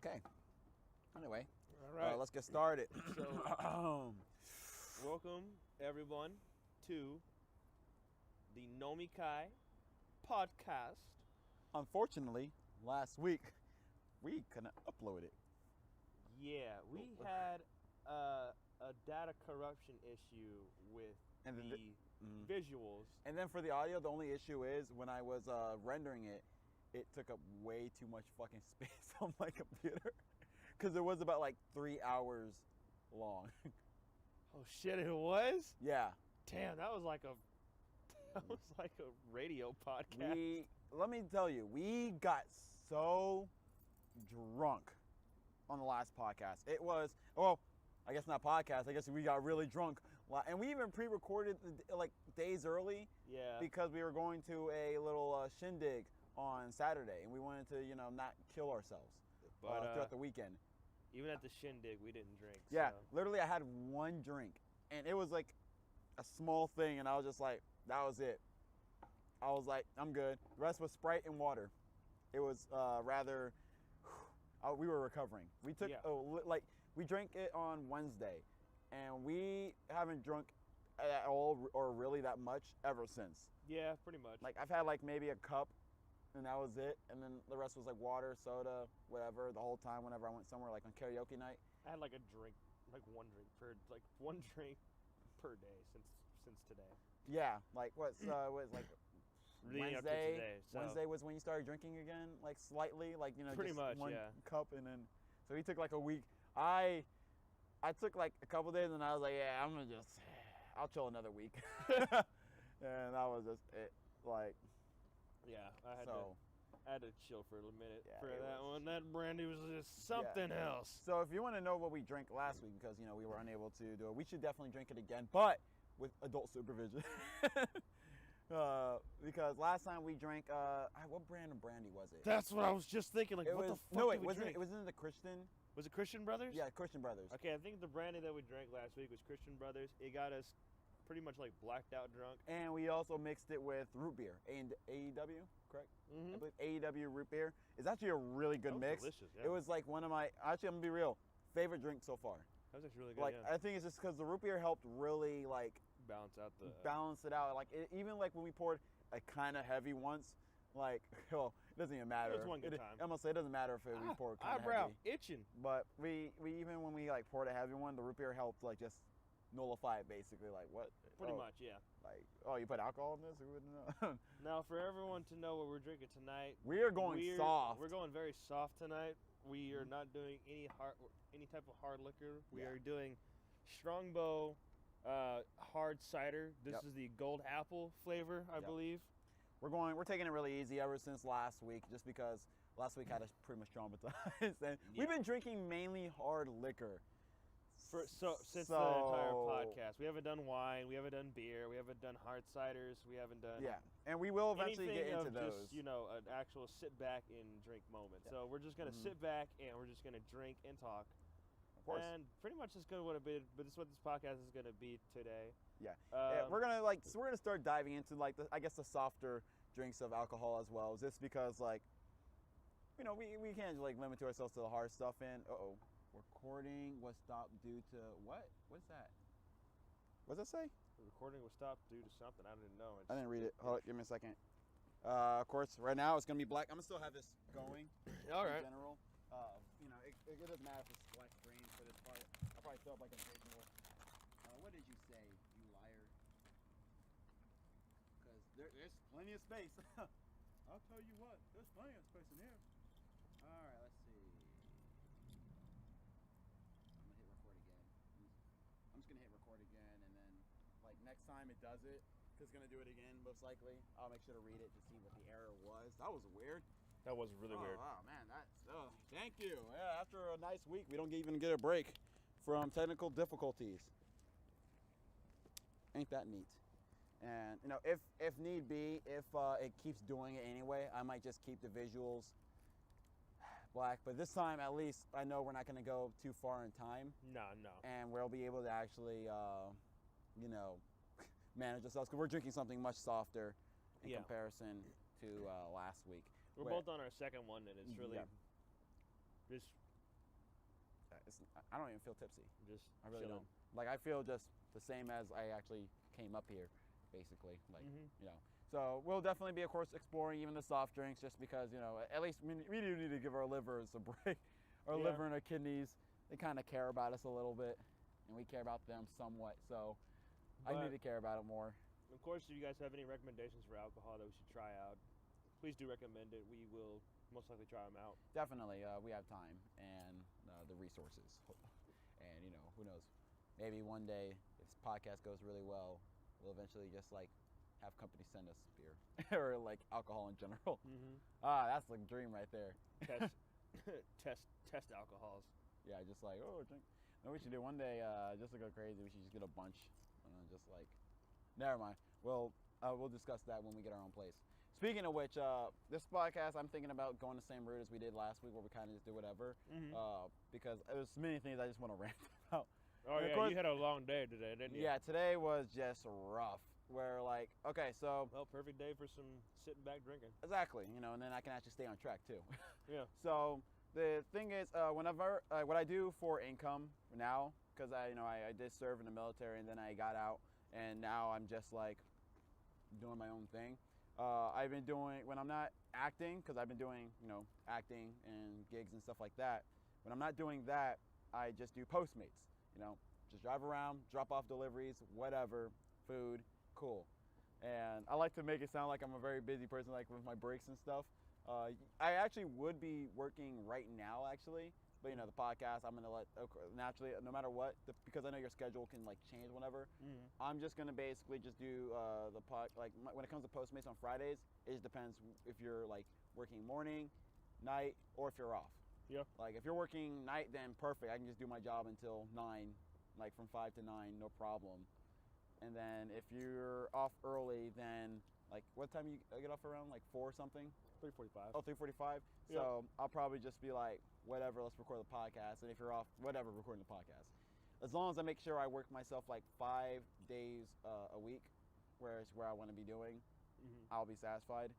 Okay. Anyway, All right. let's get started. So, welcome everyone to the Nomikai podcast. Unfortunately, last week we couldn't upload it. Yeah, we had a data corruption issue with And the visuals. And then for the audio, the only issue is when I was rendering it, it took up way too much fucking space on my computer because it was about like 3 hours long. Oh shit, it was? Yeah. Damn, that was like a radio podcast. Let me tell you, we got so drunk on the last podcast. It was, well, I guess not podcast. I guess we got really drunk. And we even pre-recorded like days early. Yeah. Because we were going to a little shindig on Saturday. And we wanted to, not kill ourselves throughout the weekend. Even at the shindig, we didn't drink. Yeah. So. Literally, I had one drink. And it was like a small thing. And I was just like, that was it. I was like, I'm good. The rest was Sprite and water. It was rather... we were recovering. We took we drank it on Wednesday, and we haven't drunk at all or really that much ever since. Yeah, pretty much. Like I've had like maybe a cup, and that was it. And then the rest was like water, soda, whatever. The whole time whenever I went somewhere like on karaoke night. I had like a drink, like one drink per day since today. Yeah, like was like. Wednesday. Today, so. Wednesday was when you started drinking again, like slightly, like pretty just much, one cup, and then so he took like a week. I took like a couple days, and I was like, yeah, I'll chill another week, and that was just it. Like, yeah, I had to chill for a minute for that one. That brandy was just something else. So if you want to know what we drank last week, because we were unable to do it, we should definitely drink it again, but with adult supervision. Because last time we drank, what brand of brandy was it? That's what I was just thinking. Like, what the fuck? No, it wasn't the Christian. Was it Christian Brothers? Yeah, Christian Brothers. Okay, I think the brandy that we drank last week was Christian Brothers. It got us pretty much like blacked out drunk. And we also mixed it with root beer, AEW, correct? Mm-hmm. I believe AEW root beer. It's actually a really good mix. Delicious. Yeah. It was like one of my, actually I'm gonna be real, favorite drink so far. That was actually really good. Like yeah. I think it's just because the root beer helped really like balance it out. Like even like when we poured a kind of heavy once, like it doesn't even matter. It was one good time. I'm gonna say it doesn't matter if we poured kind of eyebrow heavy. itching. But we even when we like poured a heavy one, the root beer helped like just nullify it basically. Like what? Pretty much, yeah. Like you put alcohol in this? We wouldn't know. Now for everyone to know what we're drinking tonight, we are going soft. We're going very soft tonight. We are not doing any type of hard liquor. We are doing Strongbow hard cider. This is the gold apple flavor, I believe. We're taking it really easy ever since last week, just because last week had us pretty much traumatized. And we've been drinking mainly hard liquor. Since the entire podcast. We haven't done wine, we haven't done beer, we haven't done hard ciders, we haven't done and we will eventually get into those. Just, an actual sit back and drink moment. So we're just gonna sit back and we're just gonna drink and talk. Of course. And pretty much just what this is what this podcast is gonna be today. Yeah. We're gonna start diving into the softer drinks of alcohol as well. Just because we can't just limit to ourselves to the hard stuff. And recording was stopped due to what? What's that? What does it say? The recording was stopped due to something. I didn't know. I didn't read it. Hold on, give me a second. Of course, right now it's gonna be black. I'm gonna still have this going. All right. In general, it doesn't matter if it's black screen for this part. I'll probably throw up like a visual. What did you say, you liar? Because there's plenty of space. I'll tell you what, there's plenty of space in here. All right, let's see. I'm just gonna hit record again, and then next time it does it, because it's gonna do it again most likely. I'll make sure to read it to see what the error was. That was weird. That was really weird. Oh man, thank you. Yeah, after a nice week, we don't even get a break from technical difficulties. Ain't that neat? And if need be, if it keeps doing it anyway, I might just keep the visuals black. But this time, at least, I know we're not going to go too far in time. No. And we'll be able to actually, manage ourselves, because we're drinking something much softer in comparison to last week. We're both on our second one, and it's really just I don't even feel tipsy. Just I really chilling. don't. Like I feel just the same as I actually came up here, basically. Like you know. So we'll definitely be, of course, exploring even the soft drinks, just because at least we do need to give our livers a break. Our liver and our kidneys, they kind of care about us a little bit, and we care about them somewhat. So I need to care about it more. Of course, if you guys have any recommendations for alcohol that we should try out, please do recommend it. We will most likely try them out. Definitely, we have time and the resources, and who knows, maybe one day if this podcast goes really well, we'll eventually just like have companies send us beer or like alcohol in general. That's the dream right there. Test alcohols. Yeah, just like drink. No, we should do one day just to go crazy. We should just get a bunch and just like. Never mind. We'll discuss that when we get our own place. Speaking of which, this podcast, I'm thinking about going the same route as we did last week, where we kind of just do whatever, because there's many things I just want to rant about. Oh, yeah, course, you had a long day today, didn't you? Yeah, today was just rough. Where like, okay, so. Well, perfect day for some sitting back drinking. Exactly, and then I can actually stay on track too. Yeah. So the thing is, whenever what I do for income now, because I did serve in the military and then I got out, and now I'm just like doing my own thing. I've been doing, when I'm not acting, because I've been doing acting and gigs and stuff like that. When I'm not doing that, I just do Postmates. Just drive around, drop off deliveries, whatever, food, cool. And I like to make it sound like I'm a very busy person, like with my breaks and stuff. I actually would be working right now, actually. But the podcast, I'm gonna let naturally, no matter what, because I know your schedule can like change whenever. I'm just gonna basically just do when it comes to Postmates on Fridays. It just depends if you're like working morning, night, or if you're off. Yeah. Like if you're working night, then perfect. I can just do my job until 9, like from 5 to 9, no problem. And then if you're off early, then like what time you get off around? Like 4 or something? 3:45. Oh, 3:45. Yeah. So I'll probably just be like, whatever, let's record the podcast. And if you're off, whatever, recording the podcast. As long as I make sure I work myself like 5 days a week, where I want to be doing, I'll be satisfied.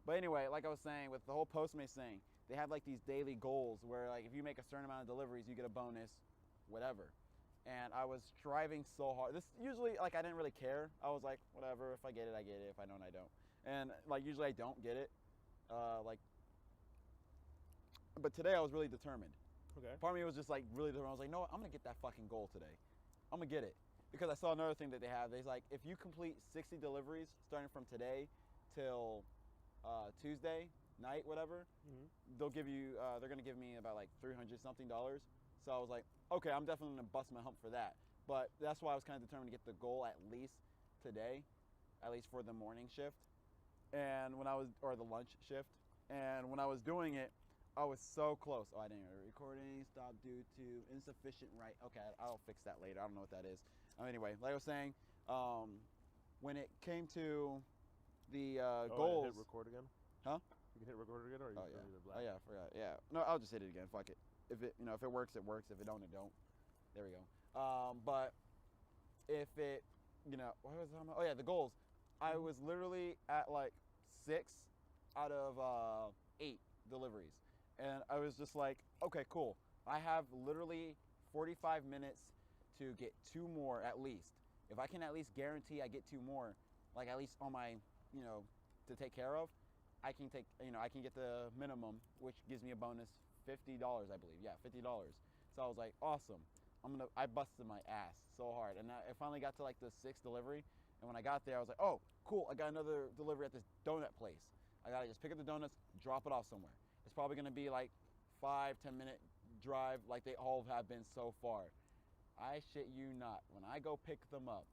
But anyway, like I was saying, with the whole Postmates thing, they have like these daily goals where like if you make a certain amount of deliveries, you get a bonus, whatever. And I was striving so hard. This usually, like, I didn't really care. I was like, whatever, if I get it, I get it. If I don't, I don't. And like usually I don't get it. But today I was really determined. Okay. Part of me was just like really determined. I was like, no, I'm gonna get that fucking goal today. I'm gonna get it. Because I saw another thing that they have. They're like, if you complete 60 deliveries starting from today till Tuesday night, whatever, they'll give you, they're gonna give me about like $300 something. So I was like, okay, I'm definitely gonna bust my hump for that. But that's why I was kind of determined to get the goal at least today, at least for the morning shift. And or the lunch shift. And when I was doing it, I was so close. Oh, I didn't recording stop due to insufficient right. Okay, I'll fix that later. I don't know what that is. Anyway, like I was saying, when it came to the goals. Hit record again? Huh? You can hit record again, or you can leave it black? Oh yeah, I forgot. Yeah. No, I'll just hit it again. Fuck it. If it works, it works. If it don't, it don't. There we go. But if it, what was I talking about? Oh yeah, the goals. I was literally at like 6 out of 8 deliveries. And I was just like, okay, cool. I have literally 45 minutes to get 2 more at least. If I can at least guarantee I get 2 more, like at least on my, to take care of, I can take, I can get the minimum, which gives me a bonus $50, I believe. Yeah, $50. So I was like, awesome. I busted my ass so hard. And I finally got to like the 6th delivery. And when I got there, I was like, oh, cool. I got another delivery at this donut place. I got to just pick up the donuts, drop it off somewhere. It's probably going to be like 5-10 minute drive like they all have been so far. I shit you not. When I go pick them up,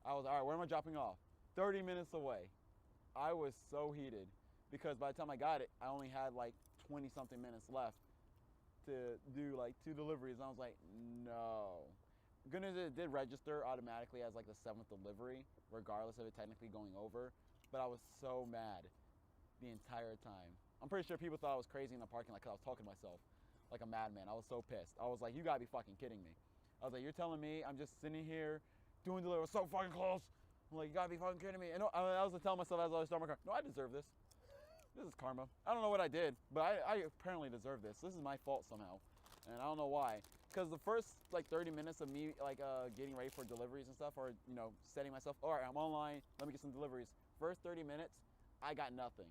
I was, all right, where am I dropping off? 30 minutes away. I was so heated because by the time I got it, I only had like 20 something minutes left to do like 2 deliveries. And I was like, no. Good news is it did register automatically as like the 7th delivery, regardless of it technically going over. But I was so mad the entire time. I'm pretty sure people thought I was crazy in the parking lot because I was talking to myself like a madman. I was so pissed. I was like, you gotta be fucking kidding me. I was like, you're telling me I'm just sitting here doing delivery so fucking close. I'm like, you gotta be fucking kidding me. And I was telling myself as I was starting my car, no, I deserve this. This is karma. I don't know what I did, but I apparently deserve this. This is my fault somehow. and I don't know why. Because the first like 30 minutes of me like getting ready for deliveries and stuff, or setting myself. All right, I'm online. Let me get some deliveries. First 30 minutes, I got nothing,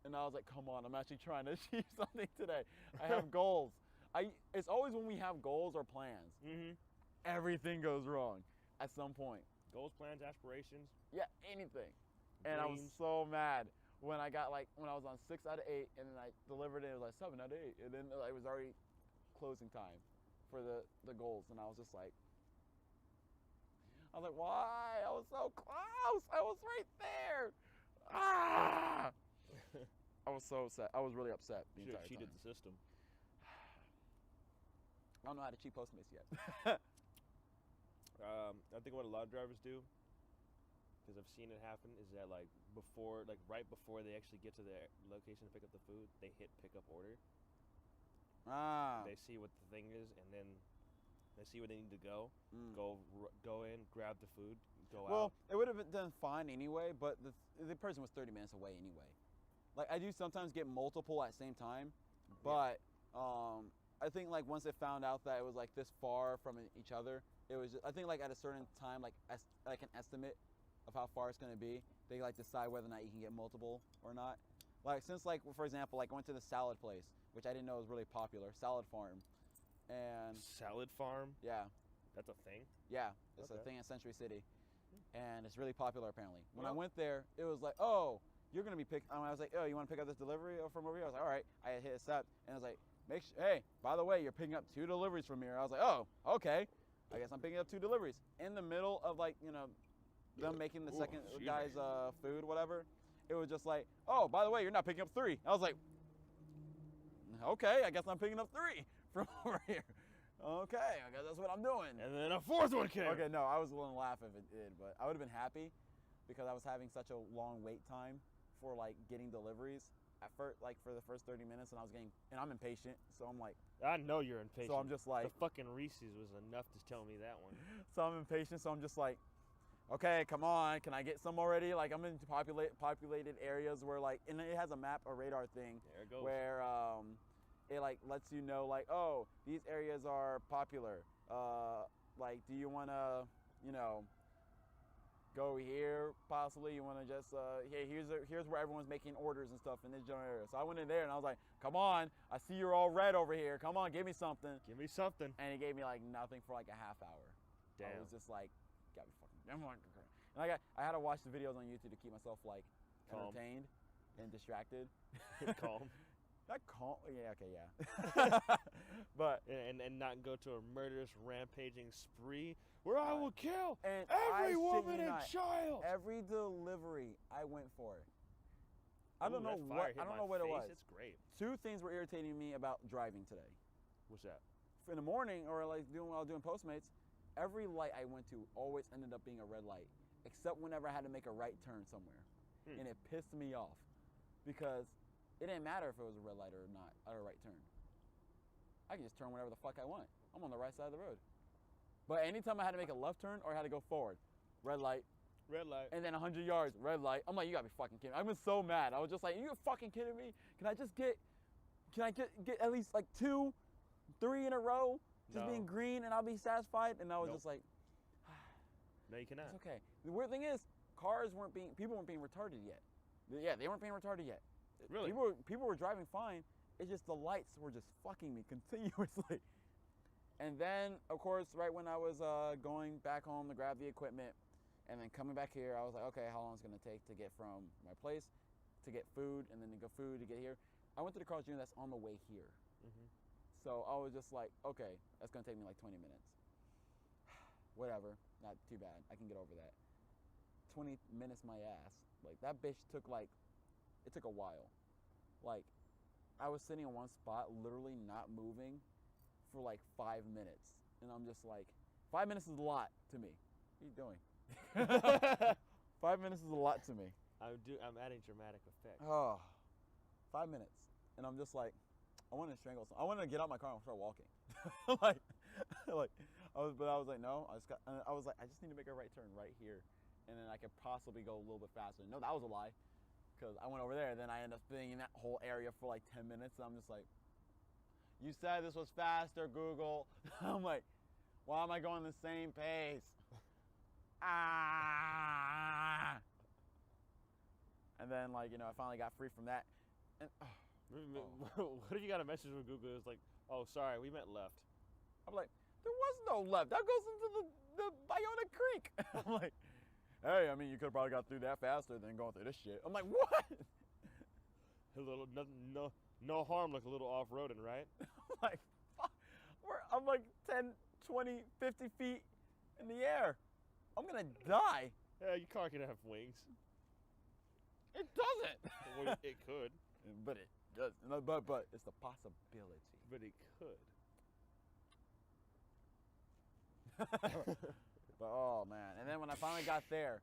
and I was like, come on, I'm actually trying to achieve something today. I have goals. It's always when we have goals or plans, everything goes wrong at some point. Goals, plans, aspirations. Yeah, anything. And I was so mad when I was on 6 out of 8, and then I delivered it. It was like 7 out of 8, and then it was already closing time for the goals, and I was just like, why? I was so close. I was right there. Ah! I was so upset. I was really upset the entire time. Cheated the system. I don't know how to cheat Postmates yet. I think what a lot of drivers do, because I've seen it happen, is that right before they actually get to their location to pick up the food, they hit pick up order. They see what the thing is, and then they see where they need to go. Go in, grab the food, go out. Well, it would have been done fine anyway, but the person was 30 minutes away anyway. Like, I do sometimes get multiple at the same time, but I think like once they found out that it was like this far from each other, it was just, I think like at a certain time, like an estimate of how far it's going to be, they like decide whether or not you can get multiple or not. Like, since like, for example, like I went to the salad place, which I didn't know was really popular, Salad Farm. And Salad Farm? Yeah. That's a thing? Yeah, it's a thing in Century City, and it's really popular apparently. When I went there, it was like, oh, you're gonna be I was like, oh, you want to pick up this delivery from over here? I was like, all right. I hit accept, and I was like, hey, by the way, you're picking up 2 deliveries from here. I was like, oh, okay. I guess I'm picking up 2 deliveries in the middle of like them making the second guy's food, whatever. It was just like, oh, by the way, you're not picking up 3. I was like, okay, I guess I'm picking up 3 from over here. Okay, I guess that's what I'm doing. And then a 4th one came. Okay, no, I was willing to laugh if it did, but I would have been happy because I was having such a long wait time for like getting deliveries at first, like for the first 30 minutes, and I'm impatient, so I'm like, I know you're impatient. So I'm just like, the fucking Reese's was enough to tell me that one. So I'm impatient, so I'm just like, okay, come on, can I get some already? Like, I'm in populated areas where like, and it has a map, a radar thing, there it goes. Where it like lets you know like, oh, these areas are popular. Like, do you want to, go here possibly? You want to just, hey, here's where everyone's making orders and stuff in this general area. So I went in there and I was like, come on, I see you're all red over here. Come on, give me something. Give me something. And he gave me like nothing for like a half hour. Damn. I was just like, got me fucking. And I had to watch the videos on YouTube to keep myself like entertained and distracted. Calm. Not calm. Yeah. Okay. Yeah. But and not go to a murderous rampaging spree where I will kill and every woman and child. Every delivery I went for. I don't know what it was. It's great. 2 things were irritating me about driving today. What's that? In the morning, or like while I was doing Postmates, every light I went to always ended up being a red light, except whenever I had to make a right turn somewhere, and it pissed me off because it didn't matter if it was a red light or not, or a right turn. I can just turn whenever the fuck I want. I'm on the right side of the road. But anytime I had to make a left turn or I had to go forward, red light. Red light. And then 100 yards, red light. I'm like, you gotta be fucking kidding me. I was so mad. I was just like, you fucking kidding me? Can I get at least like 2, 3 in a row? Just being green and I'll be satisfied? And I was just like, no, you cannot. It's okay. The weird thing is, people weren't being retarded yet. Yeah, they weren't being retarded yet. Really? People were driving fine. It's just the lights were just fucking me continuously. And then, of course, right when I was going back home to grab the equipment and then coming back here, I was like, okay, how long is it going to take to get from my place to get food and then to go food to get here? I went to the Carl's Jr. that's on the way here. So I was just like, okay, that's going to take me like 20 minutes. Whatever, not too bad. I can get over that. 20 minutes my ass. Like, that bitch took it took a while. Like, I was sitting in one spot, literally not moving for like 5 minutes. And I'm just like, 5 minutes is a lot to me. What are you doing? 5 minutes is a lot to me. I'm adding dramatic effect. Oh, 5 minutes. And I'm just like, I want to strangle someone. I want to get out my car and start walking. But I was like, no. I was like, I just need to make a right turn right here. And then I could possibly go a little bit faster. No, that was a lie. Because I went over there, and then I ended up being in that whole area for like 10 minutes, and I'm just like, You said this was faster, Google. I'm like, why am I going the same pace? Ah! And then, like, I finally got free from that. And, What if you got a message from Google? It's like, oh, sorry, we meant left. I'm like, there was no left. That goes into the Biota Creek. I'm like, hey, I mean, you could have probably got through that faster than going through this shit. I'm like, what? A little, no harm, like a little off-roading, right? I'm like, fuck. I'm like 10, 20, 50 feet in the air. I'm going to die. Yeah, your car can have wings. It doesn't. Well, it could. But it does. No, but it's the possibility. But it could. But oh man! And then when I finally got there,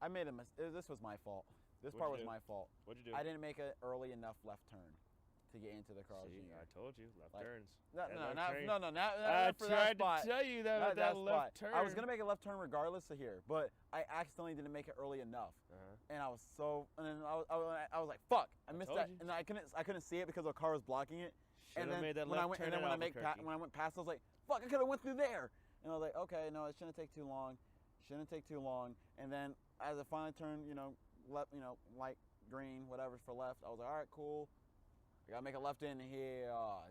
I made a mistake. This was my fault. This part was my fault. What'd you do? I didn't make an early enough left turn to get into the Carl's See, Jr. I told you, left Like, turns. Not for that spot. I tried to tell you that Not with that left spot. turn. I was gonna make a left turn regardless of here, but I accidentally didn't make it early enough, and I was and then I was like, fuck! I missed that, and I couldn't see it because the car was blocking it. Should've And then made that when left I went, turn and then at when I went past, I was like, fuck! I could have went through there. And I was like, okay, no, it shouldn't take too long. Shouldn't take too long. And then as I finally turned, left, light green, whatever's for left, I was like, all right, cool. I gotta make a left in here. Oh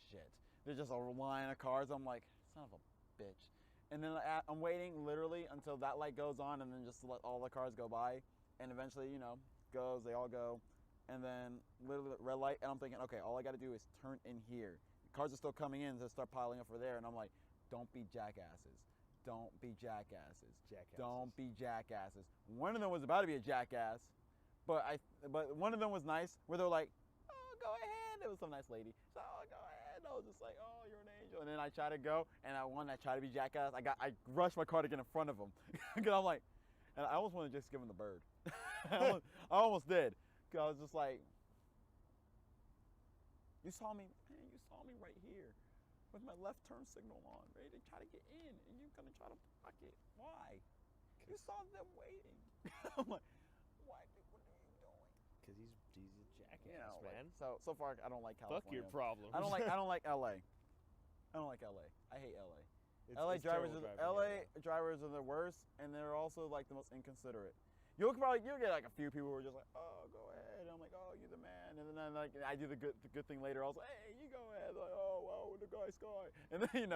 shit! There's just a line of cars. I'm like, son of a bitch. And then I'm waiting literally until that light goes on, and then just let all the cars go by. And eventually, they all go. And then literally red light, and I'm thinking, okay, all I gotta do is turn in here. Cars are still coming in, so start piling up for there, and I'm like, don't be jackasses. Don't be jackasses. Don't be jackasses. One of them was about to be a jackass, but one of them was nice, where they're like, oh, go ahead. It was some nice lady. So, oh, go ahead. I was just like, oh, you're an angel. And then I try to go, and I try to be jackass. I rushed my car to get in front of him. Because I'm like, and I almost wanted to just give him the bird. I almost did. Because I was just like, you saw me right here with my left turn signal on, ready to try to get in, and you're gonna try to block it. Why? You saw them waiting. I'm like, why? What are you doing? Because he's a jackass, man. So far I don't like California. Fuck your problem. I don't like LA. I don't like LA. I hate LA. LA drivers are the worst, and they're also like the most inconsiderate. You'll get like a few people who are just like, oh, go ahead. And I'm like, oh, you're the man. And then like I do the good thing later. I was like, hey, you go ahead. Like, oh, wow, the guy's sky. And then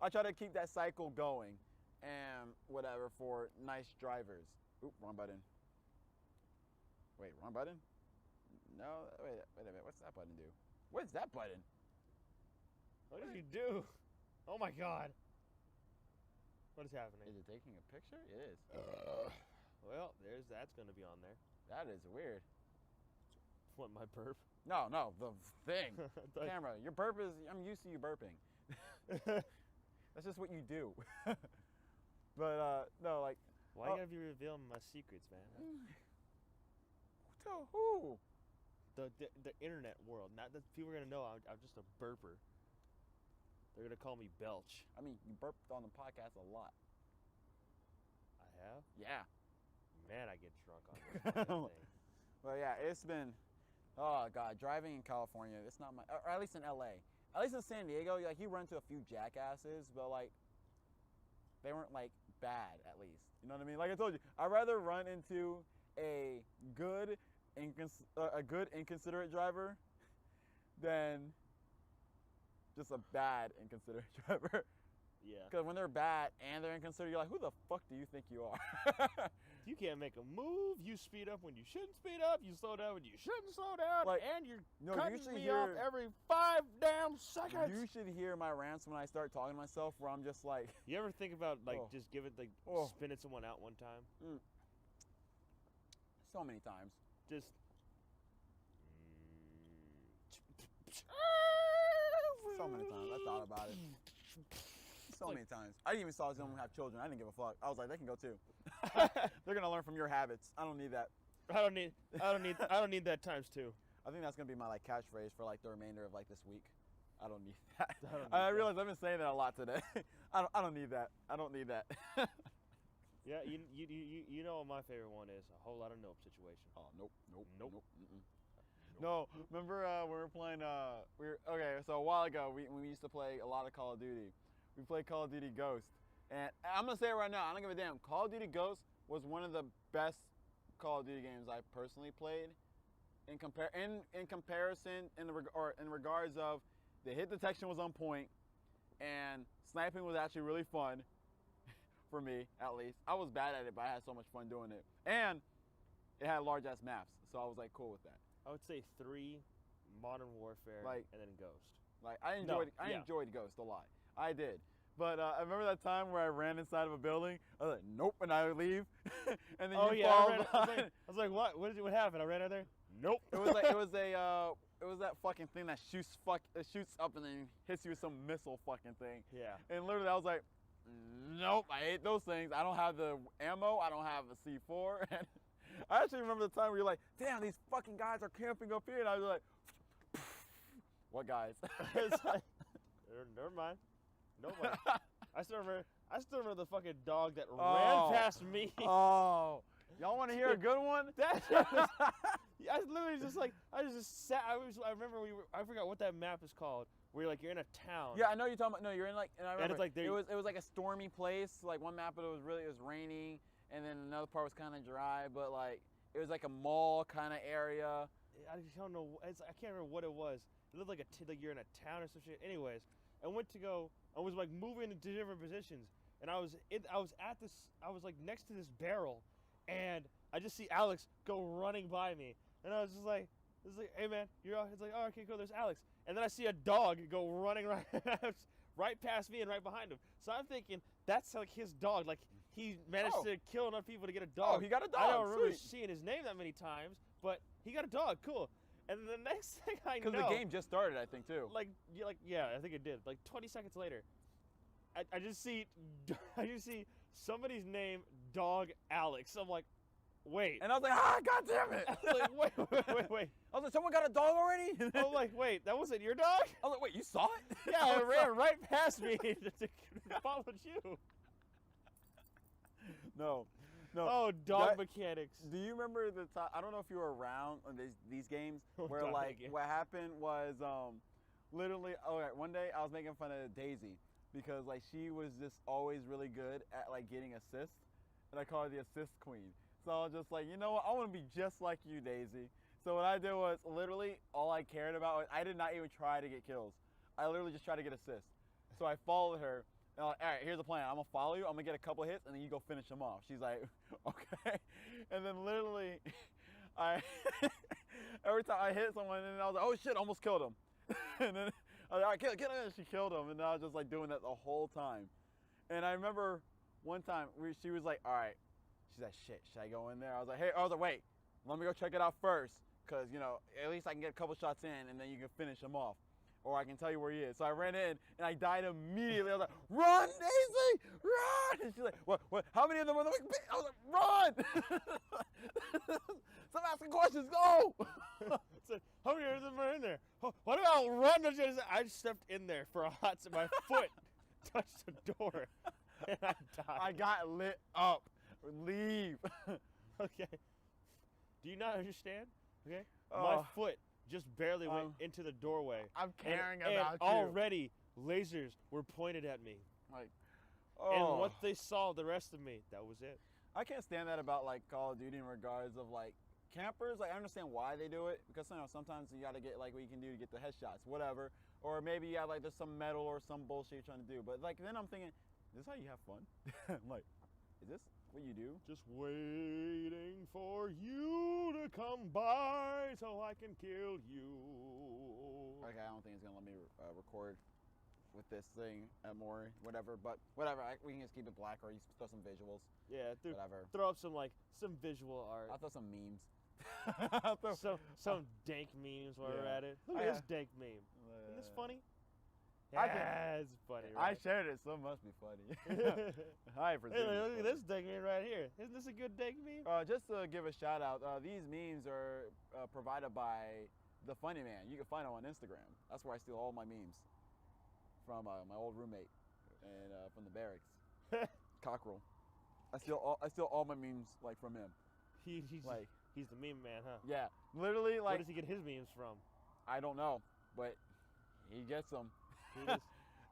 I try to keep that cycle going, and whatever for nice drivers. Oop, wrong button. Wait, wrong button? No, wait a minute. What's that button do? What's that button? What did you do? Oh my God. What is happening? Is it taking a picture? It is. Well, that's going to be on there. That is weird. What, my burp? No, the thing. Camera. Your burp is, I'm used to you burping. That's just what you do. But, no, like. Why you gotta be revealing my secrets, man? To who? The internet world. Not that people are going to know I'm just a burper. They're going to call me Belch. I mean, you burped on the podcast a lot. I have? Yeah. Man, I get drunk on this thing. Well, yeah, it's been, oh, God, driving in California, it's not my, or at least in LA. At least in San Diego, like, you run into a few jackasses, but, like, they weren't, like, bad, at least. You know what I mean? Like I told you, I'd rather run into a good, inconsiderate driver than just a bad, inconsiderate driver. Yeah. Because when they're bad and they're inconsiderate, you're like, who the fuck do you think you are? You can't make a move. You speed up when you shouldn't speed up. You slow down when you shouldn't slow down. Like, and you're cutting me off off every 5 damn seconds. You should hear my rants when I start talking to myself, where I'm just like. You ever think about just spinning someone out one time? So many times. Just. So many times. I thought about it. So many times. I didn't even saw someone have children. I didn't give a fuck. I was like, they can go too. They're gonna learn from your habits. I don't need that. I don't need that times 2. I think that's gonna be my like catchphrase for like the remainder of like this week. I don't need that. I realize I've been saying that a lot today. I don't need that. I don't need that. Yeah, you know what my favorite one is? A whole lot of nope situation. Oh, nope. No, remember we were playing. Okay. So a while ago, we used to play a lot of Call of Duty. We played Call of Duty Ghost, and I'm gonna say it right now. I don't give a damn. Call of Duty Ghost was one of the best Call of Duty games I personally played. In comparison, in regards of the hit detection was on point, and sniping was actually really fun, for me at least. I was bad at it, but I had so much fun doing it, and it had large ass maps, so I was like cool with that. I would say 3, Modern Warfare, and then Ghost. Like I enjoyed Ghost a lot. I did. But I remember that time where I ran inside of a building. I was like, nope, and I would leave. And then you fall behind. I was like, what? What happened? I ran out there. Nope. It was that fucking thing that shoots up and then hits you with some missile fucking thing. Yeah. And literally I was like, nope, I hate those things. I don't have the ammo. I don't have a C4. And I actually remember the time where you're like, damn, these fucking guys are camping up here, and I was like, what guys? It's like, never mind. Nobody. I still remember the fucking dog that ran past me. Oh, y'all want to hear a good one? I was literally just like, I sat. I remember I forgot what that map is called. Where you're in a town. Yeah, I know you're talking about. No, you're in like, and I remember and it's like it was like a stormy place. Like one map, it was raining, and then another part was kind of dry. But like it was like a mall kind of area. I don't know. I can't remember what it was. It looked like like you're in a town or some shit. Anyways, I was like moving into different positions, and I was like next to this barrel, and I just see Alex go running by me, and I was just like, hey man, you're out. It's like, oh, okay, cool, there's Alex, and then I see a dog go running right past me and right behind him. So I'm thinking that's like his dog, like he managed to kill enough people to get a dog. Oh, he got a dog. I don't remember seeing his name that many times, but he got a dog. Cool. And the next thing I know, because the game just started, I think too. Yeah, I think it did. Like 20 seconds later, I just see somebody's name, Dog Alex. I'm like, wait. And I was like, god damn it! I was like, wait. I was like, someone got a dog already? I'm like, wait, that wasn't your dog? I was like, wait, you saw it? Yeah, it ran right past me to followed you. No. Oh, dog mechanics. Do you remember the time? I don't know if you were around on these games where like what happened was literally one day I was making fun of Daisy because like she was just always really good at like getting assists, and I call her the assist queen. So I was just like, you know what? I want to be just like you, Daisy. So what I did was literally all I cared about was I did not even try to get kills. I literally just tried to get assists. So I followed her. And I'm like, all right, here's the plan. I'm gonna follow you. I'm gonna get a couple hits, and then you go finish them off. She's like, okay. And then literally, every time I hit someone, and I was like, oh shit, almost killed him. And then I was like, all right, kill him. And she killed him, and I was just like doing that the whole time. And I remember one time she was like, all right. She's like, shit, should I go in there? I was like, wait, let me go check it out first, cause you know at least I can get a couple shots in, and then you can finish him off. Or I can tell you where he is. So I ran in and I died immediately. I was like, run, Daisy, run! And she's like, what? How many of them are there? I was like, run! Stop asking questions, go! So, how many of them are in there? What about run? I stepped in there for a hot second. My foot touched the door and I died. I got lit up. Leave. Okay. Do you not understand? Okay. My foot just barely went into the doorway. I'm caring about you. Already, lasers were pointed at me. Like, and what they saw, the rest of me, that was it. I can't stand that about like Call of Duty in regards of like campers. Like I understand why they do it because sometimes you got to get like what you can do to get the headshots, whatever. Or maybe like there's some metal or some bullshit you're trying to do. But like then I'm thinking, is this how you have fun? Like, is this what you do? Just waiting for you to come by so I can kill you. Okay, I don't think it's gonna let me record with this thing more, whatever. But whatever, we can just keep it black, or you throw some visuals. Yeah, whatever. Throw up some visual art. I'll throw some memes. some dank memes while we're at it. Look at this dank meme. Isn't this funny? Yeah, it's funny, right? I shared it, so it must be funny. Hey, look at this dank meme right here. Isn't this a good dank meme? Just to give a shout out, these memes are provided by the Funny Man. You can find him on Instagram. That's where I steal all my memes from my old roommate and from the barracks, Cockrell. I steal all my memes like from him. He's like He's the meme man, huh? Yeah, literally, Where like, does he get his memes from? I don't know, but he gets them. He just-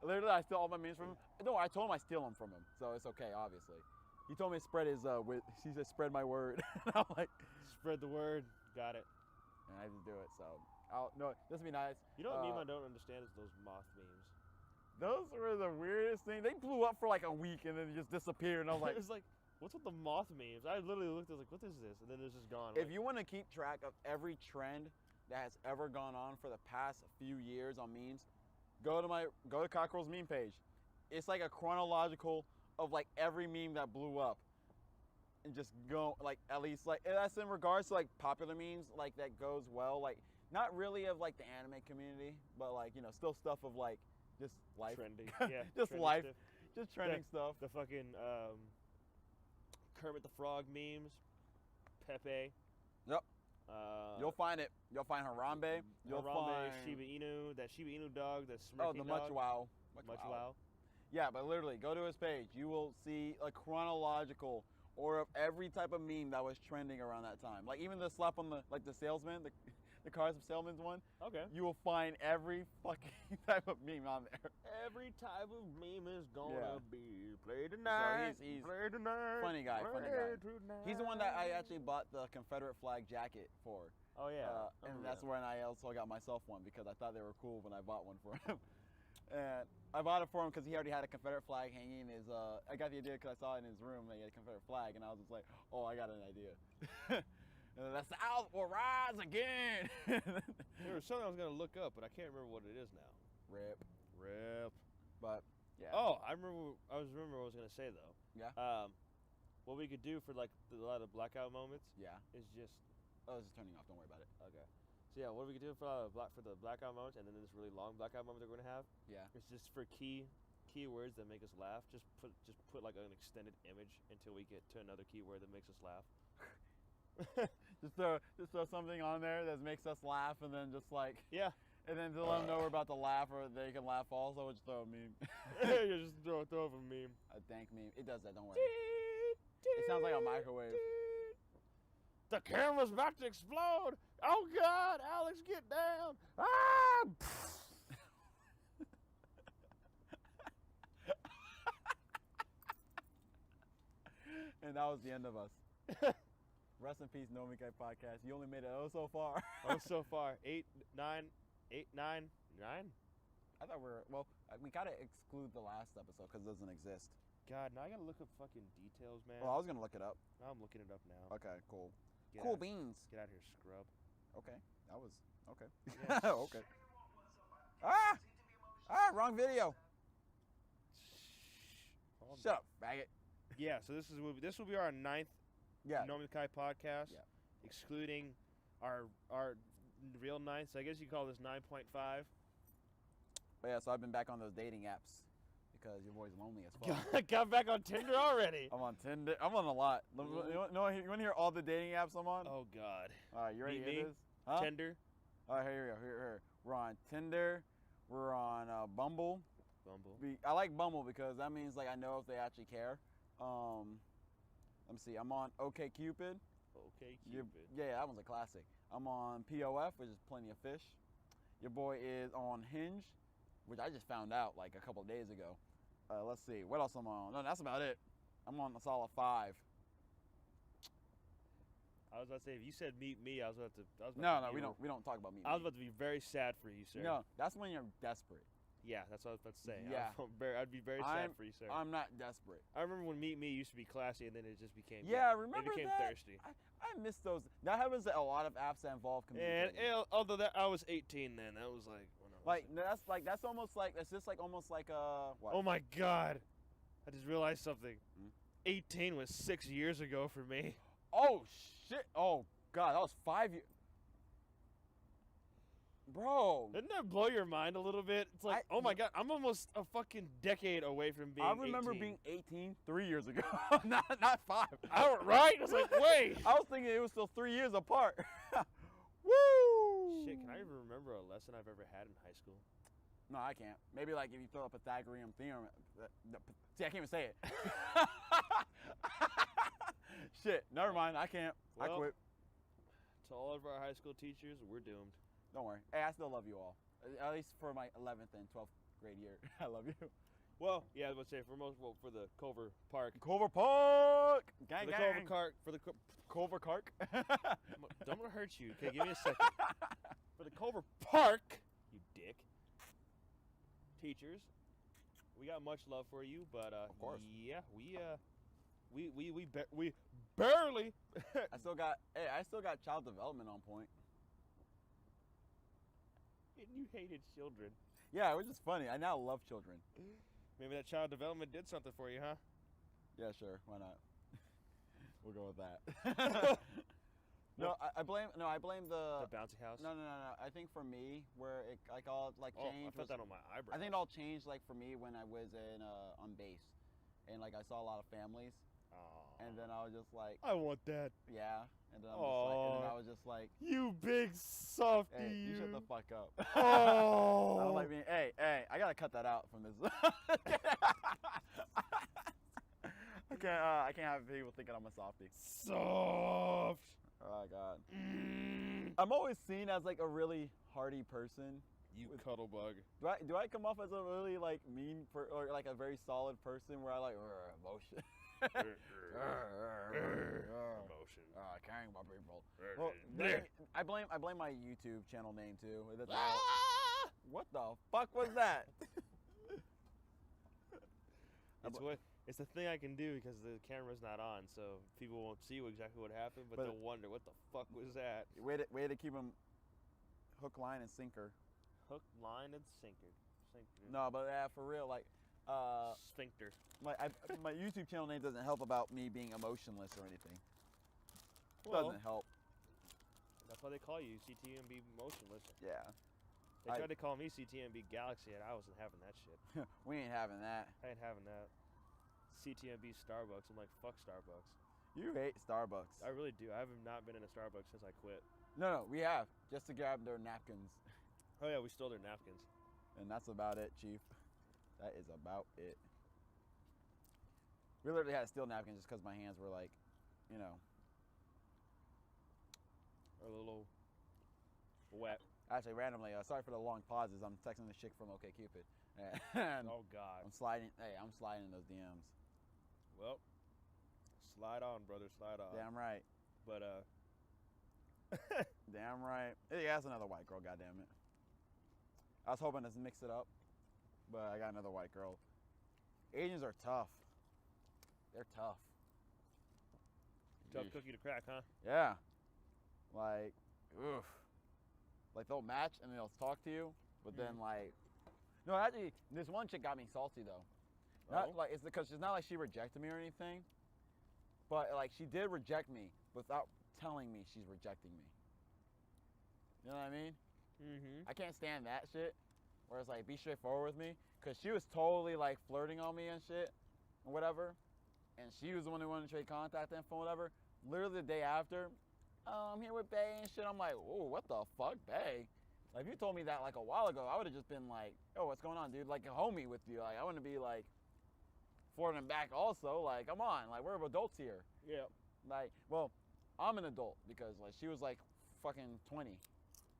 Literally, I steal all my memes from him. No, I told him I steal them from him, so it's okay, obviously. He told me to spread his, he said spread my word. And I'm like, Spread the word. Got it. and I just do it, so. No, this would be nice. You know what meme I don't understand is those moth memes. Those were the weirdest things. They blew up for like a week and then just disappeared, and I was like, It's like, what's with the moth memes? I literally looked, I was like, what is this? And then it's just gone. if you want to keep track of every trend that has ever gone on for the past few years on memes, go to Cockerel's meme page. It's like a chronological of like every meme that blew up, and just go like at least like that's in regards to like popular memes like that goes well, like not really of like the anime community, but like still stuff of like just life, Trendy. Yeah. just trendy life, stuff. just trending stuff. The fucking Kermit the Frog memes. Pepe. Yep. You'll Uh, find it. You'll find Harambe. You'll Harambe, find Shiba Inu, that Shiba Inu dog, the oh smirking the dog. Much Wow. Much Wow. Yeah, but literally, go to his page. You will see a chronological order of every type of meme that was trending around that time. Like even the slap on the salesman, the Cars of Salesman's one. Okay. You will find every fucking type of meme on there. Every type of meme is gonna Yeah. be played tonight. he's play tonight. funny guy, funny play guy. tonight. He's the one that I actually bought the Confederate flag jacket for. Oh yeah. And that's when I also got myself one because I thought they were cool when I bought one for him. And I bought it for him because he already had a Confederate flag hanging in his. I got the idea because I saw it in his room that he had a Confederate flag, and I was just like, oh, I got an idea. And the South will rise again. There was something I was gonna look up, but I can't remember what it is now. Rip. But yeah. Oh, I remember what I was gonna say though. Yeah. What we could do for like a lot of blackout moments Yeah. is just Oh, this is turning off. Don't worry about it. okay. So yeah, what we could do for the blackout moments, and then this really long blackout moment that we're gonna have. Yeah. It's just for keywords that make us laugh. Just put like an extended image until we get to another keyword that makes us laugh. just throw something on there that makes us laugh, and then just like Yeah. and then to let them know we're about to laugh or they can laugh also. Just throw a meme. Yeah, just throw up a meme. A dank meme. It does that. Don't worry. It sounds like a microwave. The camera's about to explode. Oh God, Alex, get down! Ah! And that was the end of us. Rest in peace, Nomikai podcast. You only made it so far. Oh, so far 8, 9, 8, 9, 9. I thought we gotta exclude the last episode because it doesn't exist. God, now I gotta look up fucking details, man. Well, I was gonna look it up. Now I'm looking it up now. Okay, cool. Get Cool out, beans. Get out of here, scrub. Okay, that was okay. Yes. Okay. Wrong video. Calm Shut up, faggot. Yeah, so this will be our 9th Yeah. Nomikai podcast, Yeah. excluding our real 9th. So I guess you call this 9.5. But yeah, so I've been back on those dating apps because your boy's lonely as fuck. Got back on Tinder already. I'm on Tinder. I'm on a lot. You want to hear all the dating apps I'm on? Oh God. All right, you ready to Me? hear this? Huh? Tinder. All right, here we go. Here. We're on Tinder. We're on Bumble. Bumble. I like Bumble because that means like I know if they actually care. Let me see. I'm on OkCupid. Okay, Cupid. Yeah, that one's a classic. I'm on POF, which is Plenty of Fish. Your boy is on Hinge, which I just found out like a couple of days ago. Let's see. What else I'm on? No, that's about it. I'm on a solid 5. I was about to say, if you said meet me, I was about to. No, we don't talk about me. I was about to be very sad for you, sir. No, that's when you're desperate. Yeah, that's what I was about to say. Yeah. I'd be very sad for you, sir. I'm not desperate. I remember when Meet Me used to be classy, and then it just became. Yeah, remember it became that? thirsty. I miss those. That happens to a lot of apps that involve communicating. And although that I was 18 then, that was like when I was that's almost like that's just like almost like what? Oh my God, I just realized something. Hmm? 18 was 6 years ago for me. Oh shit! Oh God, that was 5 years. Bro, Doesn't that blow your mind a little bit? It's like, oh my God, I'm almost a fucking decade away from being. I remember 18. being 18 3 years ago, not 5. Right? I was like, wait. I was thinking it was still 3 years apart. Woo! Shit, can I even remember a lesson I've ever had in high school? No, I can't. Maybe like if you throw a Pythagorean theorem. See, I can't even say it. Shit, never mind. I can't. I Well, quit. To all of our high school teachers, we're doomed. Don't worry. Hey, I still love you all. At least for my 11th and 12th grade year. I love you. Well, yeah, I would say for the Culver Park. Culver Park! Gang, For the gang. Culver Park. Culver Park. I'm gonna hurt you. Okay, give me a second. For the Culver Park, you dick. Teachers, we got much love for you, but Of course. yeah, we barely. I still got child development on point. And you hated children. Yeah, which is funny. I now love children. Maybe that child development did something for you, huh? Yeah, sure. Why not? We'll go with that. I blame the bouncy house. No. I think for me, where it like all like Oh, I changed. put that on my eyebrow. I think it all changed like for me when I was in on base, and like I saw a lot of families, and then I was just like, I want that. yeah, and then I was just like, You big softy. hey, you shut the fuck up. Oh. I was like, hey, I gotta cut that out from this. I can't have people thinking I'm a softie. Soft. Oh god. I'm always seen as like a really hardy person. You cuddle bug. Do I come off as a really like mean or like a very solid person where I like emotion? Emotion. Caring about people. Well, I blame my YouTube channel name too. That's what the fuck was that? It's the thing I can do because the camera's not on, so people won't see exactly what happened, but they'll wonder what the fuck was that. Way to keep them hook, line, and sinker. Hook, line, and sinker. No, but for real, like sphincter. my YouTube channel name doesn't help about me being emotionless or anything. Well, Doesn't help. That's why they call you CTMB motionless. Yeah. They tried to call me CTMB Galaxy, and I wasn't having that shit. We ain't having that. I ain't having that. CTMB Starbucks. I'm like, fuck Starbucks. You hate Starbucks. I really do. I have not been in a Starbucks since I quit. No, we have. Just to grab their napkins. Oh, yeah, we stole their napkins. And that's about it, Chief. That is about it. We literally had to steal napkins just because my hands were like, you know. A little wet. Actually, randomly, sorry for the long pauses. I'm texting the chick from OkCupid. And Oh, God. I'm sliding in those DMs. Well, slide on, brother. Slide on. Damn right. But, Damn right. Yeah, that's another white girl, goddammit. I was hoping to mix it up, but I got another white girl. Asians are tough. They're tough. tough Yeesh. cookie to crack, huh? Yeah. Like, oof. Like, they'll match and they'll talk to you, but then, like, no, actually, this one chick got me salty, though. Not like, it's because it's not like she rejected me or anything, but, like, she did reject me without telling me she's rejecting me. You know what I mean? Mm-hmm. I can't stand that shit, where it's like, be straightforward with me, because she was totally, like, flirting on me and shit, and whatever, and she was the one who wanted to trade contact info and whatever. Literally the day after, I'm here with Bay and shit. I'm like, oh, what the fuck, Bay? Like, if you told me that, like, a while ago, I would have just been like, oh, what's going on, dude? Like, a homie with you. Like, I wouldn't be, like, flirting back also. Like, come on. Like, we're adults here. Yeah. Like, well, I'm an adult because, like, she was, like, fucking 20.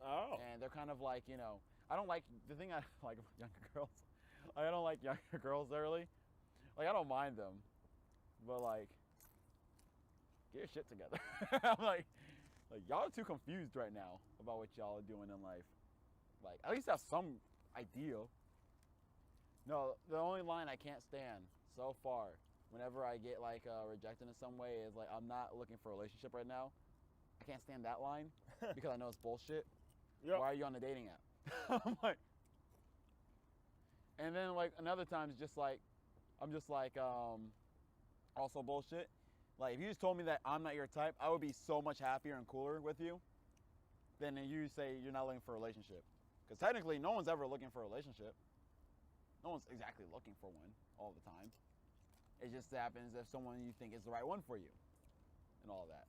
Oh. And they're kind of like, you know, I don't like, the thing I like about younger girls, I don't like younger girls early. Like, I don't mind them, but, like, get your shit together. I'm like, y'all are too confused right now about what y'all are doing in life. Like, at least have some idea. No, the only line I can't stand so far, whenever I get, like, rejected in some way, is, like, I'm not looking for a relationship right now. I can't stand that line because I know it's bullshit. Yep. Why are you on the dating app? I'm like, and then, like, another time's just like, I'm just like, also bullshit. Like, if you just told me that I'm not your type, I would be so much happier and cooler with you than you say you're not looking for a relationship. Because technically, no one's ever looking for a relationship. No one's exactly looking for one all the time. It just happens if someone you think is the right one for you and all that.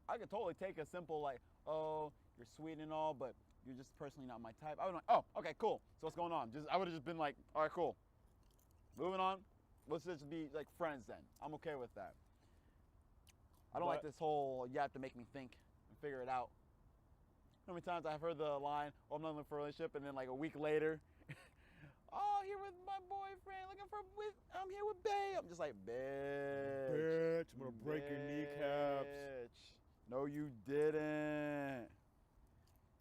I could totally take a simple, like, oh, you're sweet and all, but you're just personally not my type. I would be like, oh, okay, cool. So what's going on? I would have just been like, all right, cool. Moving on. Let's just be like friends then. I'm okay with that. I don't like this whole, you have to make me think and figure it out. How many times I've heard the line, "Oh, I'm not looking for a relationship," and then like a week later, "Oh, here with my boyfriend, I'm here with bae." I'm just like, bitch. Bitch, I'm gonna break your kneecaps. Bitch. No, you didn't.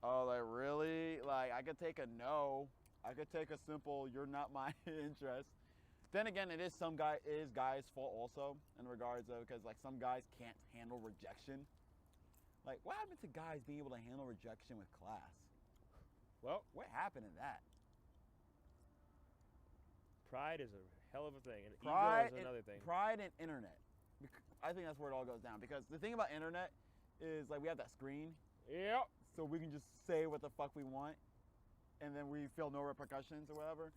Oh, like really? Like I could take a no. I could take a simple, "You're not my interest." Then again, it is guys' fault also in regards of, because like some guys can't handle rejection. Like, what happened to guys being able to handle rejection with class? Well, What happened to that? pride is a hell of a thing, and Pride ego is another thing. Pride and internet. I think that's where it all goes down, because the thing about internet is like we have that screen, Yep. so we can just say what the fuck we want, and then we feel no repercussions or whatever.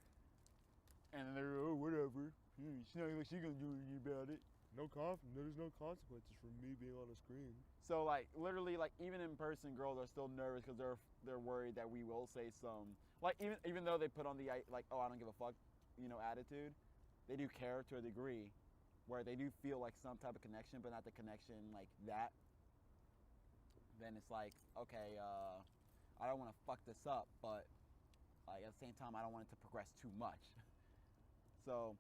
And then they're, "Oh, whatever. She's not like she's gonna do anything about it." There's no consequences for me being on a screen. So like literally, like even in person, girls are still nervous because they're worried that we will say some, like even though they put on the like, "Oh, I don't give a fuck," attitude, they do care to a degree, where they do feel like some type of connection, but not the connection like that. Then it's like, okay, I don't want to fuck this up, but like at the same time, I don't want it to progress too much. So,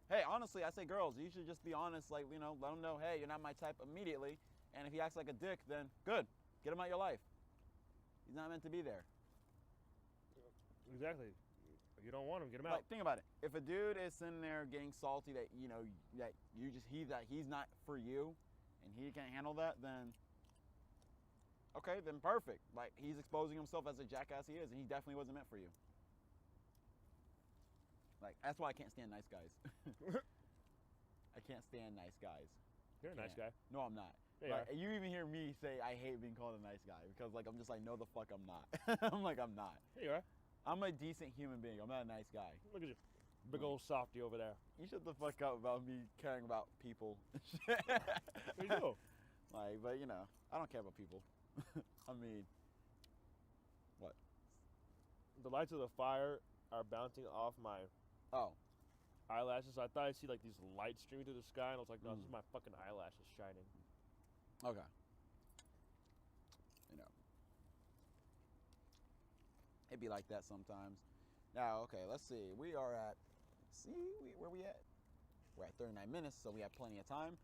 hey, honestly, I say girls, you should just be honest, like, let him know, hey, you're not my type immediately, and if he acts like a dick, then good, get him out your life. He's not meant to be there. Exactly. You don't want him, get him out. Like, think about it. If a dude is sitting there getting salty that, that he's not for you, and he can't handle that, then okay, then perfect. Like, he's exposing himself as a jackass he is, and he definitely wasn't meant for you. Like, that's why I can't stand nice guys. I can't stand nice guys. You're a nice guy. No, I'm not. Yeah. Like, you even hear me say I hate being called a nice guy, because like I'm just like, no, the fuck I'm not. I'm like, I'm not. Here you are. I'm a decent human being. I'm not a nice guy. Look at you. Big old softy over there. You shut the fuck up about me caring about people. There you go. Like, but I don't care about people. I mean, what? The lights of the fire are bouncing off my Oh, eyelashes. So I thought I'd see like these lights streaming through the sky, and I was like, no, this is my fucking eyelashes shining. okay. It'd be like that sometimes. Now, okay, let's see. We are at, where we at? We're at 39 minutes, so we have plenty of time.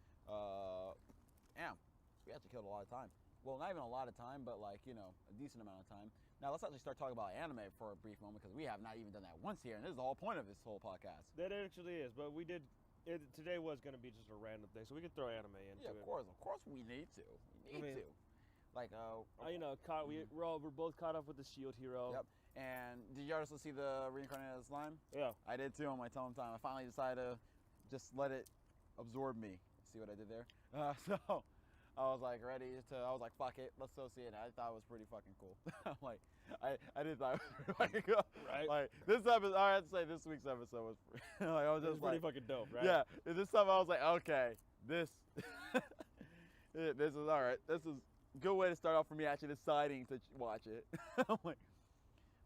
Damn, we actually killed a lot of time. Well, not even a lot of time, but like, a decent amount of time. Now, let's actually start talking about anime for a brief moment, because we have not even done that once here, and this is the whole point of this whole podcast. That actually is, but we did. Today was going to be just a random thing, so we could throw anime into it. Yeah, of course we need to. We need to. Like, we're both caught up with the Shield Hero. Yep. And did you also see the reincarnated slime? Yeah. I did too on my time. I finally decided to just let it absorb me. See what I did there? So I was like I was like, fuck it, let's associate it. I thought it was pretty fucking cool. I'm like, I did thought it was pretty cool. Right. Like this episode, I have to say this week's episode was like, I was just pretty like, fucking dope, right? Yeah. This time I was like, okay, this this is all right. This is a good way to start off for me actually deciding to watch it. I'm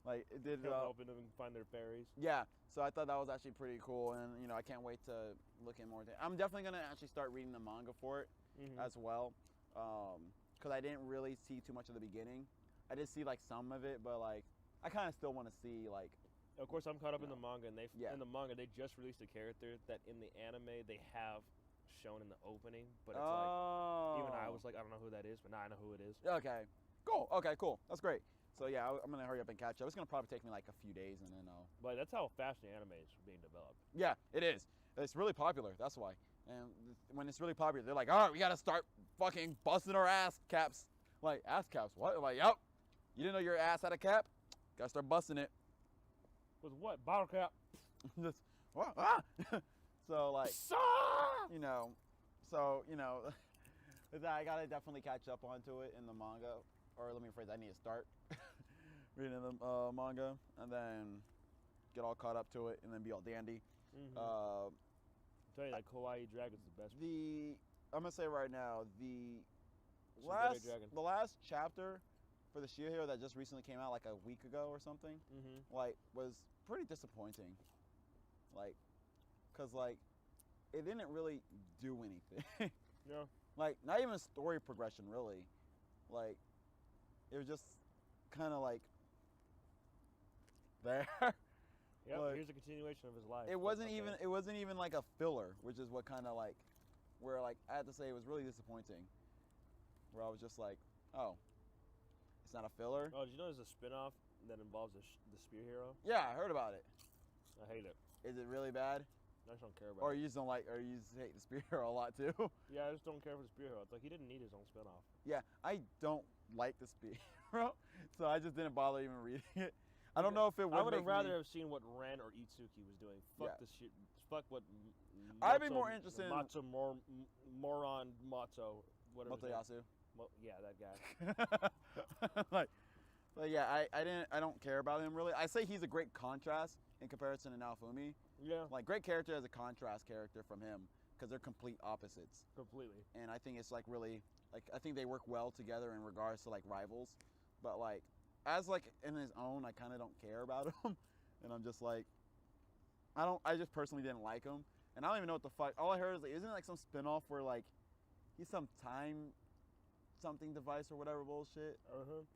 like it did helping them find their fairies. Yeah, so I thought that was actually pretty cool, and I can't wait to look at more. I'm definitely gonna actually start reading the manga for it as well, because I didn't really see too much of the beginning. I did see like some of it, but like I kind of still want to see like. Of course, I'm caught up in the manga, and Yeah. in the manga they just released a character that in the anime they have shown in the opening, but it's like even I was like, I don't know who that is, but now I know who it is. Okay, cool. Okay, cool. That's great. So yeah, I'm gonna hurry up and catch up. It's gonna probably take me like a few days, and then I'll. But that's how fast the anime is being developed. Yeah, it is. It's really popular. That's why. And when it's really popular, they're like, all right, we gotta start fucking busting our ass caps. Like ass caps? What? I'm like, yep. You didn't know your ass had a cap? Gotta start busting it. With what? Bottle cap? Just, what? Ah! So like, I gotta definitely catch up onto it in the manga. Or let me rephrase, I need to start reading the manga and then get all caught up to it and then be all dandy. I'll tell you that Kawaii Dragon's the best. I'm gonna say right now, the Dragon. last chapter for the Shield Hero that just recently came out like a week ago or something, like was pretty disappointing. Like, cause like it didn't really do anything. Yeah. Like not even story progression really. Like, it was just kind of like there. Yep, Like, here's a continuation of his life. it wasn't Okay. even like a filler, which is what kind of like where like I had to say it was really disappointing. Where I was just like, oh, it's not a filler. Oh, did you know there's a spin-off that involves the Spear Hero? Yeah, I heard about it. I hate it. Is it really bad? I just don't care about Or it. you just don't like, or you just hate the Spear Hero a lot too? Yeah, I just don't care for the Spear Hero. It's like he didn't need his own spin-off. Yeah, I don't like the Spear Hero, so I just didn't bother even reading it. I don't know if it would. I would have make rather me, have seen what Ren or Itsuki was doing. Fuck Yeah. this shit. Fuck what. I'd be more interested in- Moron Matzo. Whatever. his name- Motoyasu. Yeah, that guy. Like, but yeah, I don't care about him really. I say he's a great contrast in comparison to Naofumi. Yeah, Like, great character as a contrast character from him because they're complete opposites. completely. And I think it's like really like I think they work well together in regards to like rivals, but like as like in his own, I kind of don't care about him, and I'm just like I just personally didn't like him, and I don't even know what the fuck. All I heard is like, isn't it like some spinoff where like he's some time something device or whatever bullshit,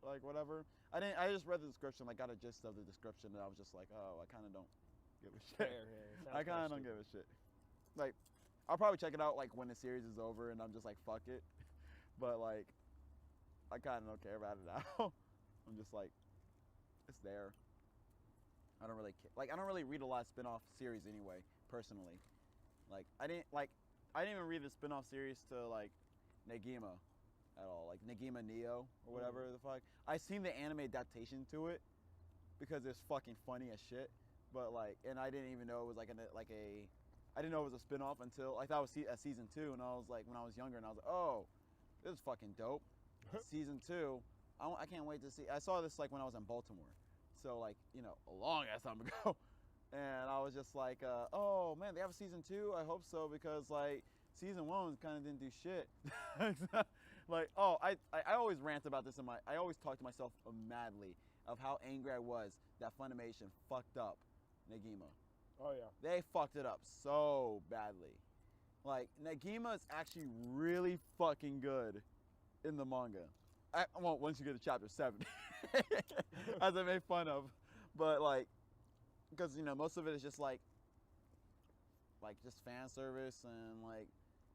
like whatever. I just read the description, like got a gist of the description, and I was just like, oh, I kind of don't give a shit. I kind of don't give a shit. Like, I'll probably check it out like when the series is over, and I'm just like, fuck it. But like, I kind of don't care about it now. I'm just like, it's there. I don't really care. Like, I don't really read a lot of spin-off series anyway, personally. Like, I didn't even read the spin-off series to like Negima at all. Like Negima Neo or whatever the fuck. I seen the anime adaptation to it because it's fucking funny as shit. But like, and I didn't even know it was like I didn't know it was a spin-off until I thought it was a season 2, and I was like, when I was younger, and I was like, oh, this is fucking dope. Season 2, I can't wait to see. I saw this like when I was in Baltimore, so like, you know, a long ass time ago, and I was just like, oh man, they have a season 2. I hope so, because like season 1 kind of didn't do shit. Like, oh, I always rant about this I always talk to myself madly of how angry I was that Funimation fucked up Negima. Oh yeah. They fucked it up so badly. Like, Negima is actually really fucking good in the manga. Well, once you get to chapter 70, as I made fun of. But like, because you know most of it is just like just fan service and like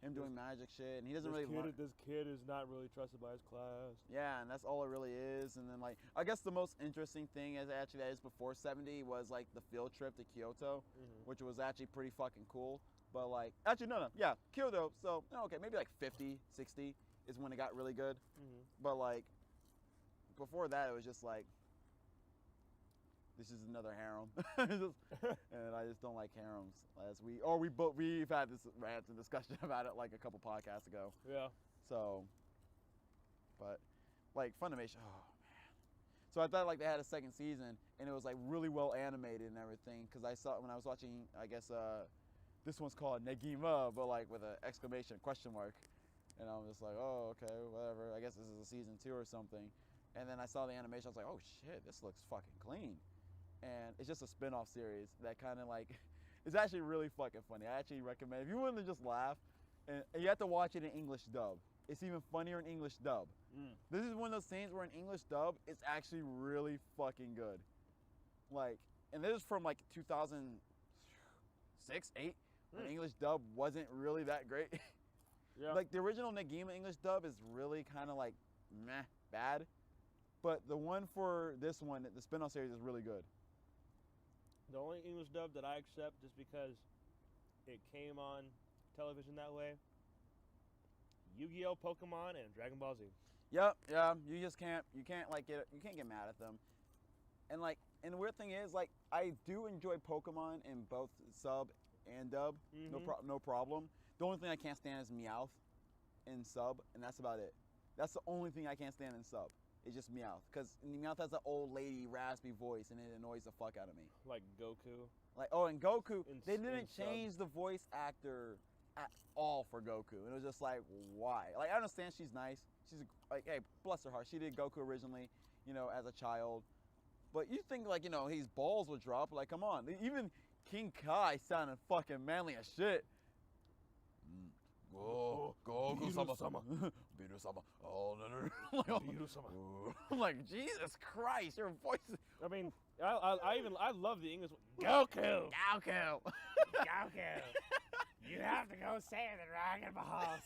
him doing magic shit, and he doesn't really learn. This kid is not really trusted by his class. Yeah, and that's all it really is. And then like, I guess the most interesting thing is actually that is before 70 was like the field trip to Kyoto, which was actually pretty fucking cool. But like, actually no, yeah, Kyoto. So okay, maybe like 50, 60 is when it got really good. But like, before that, it was just like, this is another harem. And I just don't like harems. We've had this rant and discussion about it like a couple podcasts ago. Yeah. So, but like Funimation, oh man. So I thought like they had a second season, and it was like really well animated and everything. Cause I saw when I was watching, I guess this one's called Negima, but like with an exclamation question mark. And I'm just like, oh, okay, whatever. I guess this is a season 2 or something. And then I saw the animation. I was like, oh shit, this looks fucking clean. And it's just a spin-off series that kind of like, it's actually really fucking funny. I actually recommend, if you want to just laugh, and you have to watch it in English dub. It's even funnier in English dub. This is one of those things where in English dub, it's actually really fucking good. Like, and this is from like 2006, 8, when English dub wasn't really that great. Yeah. Like the original Negima English dub is really kind of like meh, bad. But the one for this one, the spin-off series, is really good. The only English dub that I accept just because it came on television that way, Yu-Gi-Oh, Pokemon, and Dragon Ball Z. Yep, yeah. You can't get mad at them. And like, and the weird thing is, like, I do enjoy Pokemon in both sub and dub. No problem. The only thing I can't stand is Meowth in sub, and that's about it. That's the only thing I can't stand in sub. It's just Meowth, because Meowth has an old lady raspy voice, and it annoys the fuck out of me. Like Goku. Like, oh, and Goku, they in didn't sub. change the voice actor at all for Goku, and it was just like, why? Like, I understand she's nice. She's like, hey, bless her heart, she did Goku originally, you know, as a child. But you think like, you know, his balls would drop? Like, come on, even King Kai sounded fucking manly as shit. Goku-sama. Biru-sama. Oh, no, no, no. I'm like, oh. Biru-sama. Ooh. I'm like, Jesus Christ, your voice is... I mean, I love the English one. Goku! Goku. Goku! You have to go save the Dragon Balls.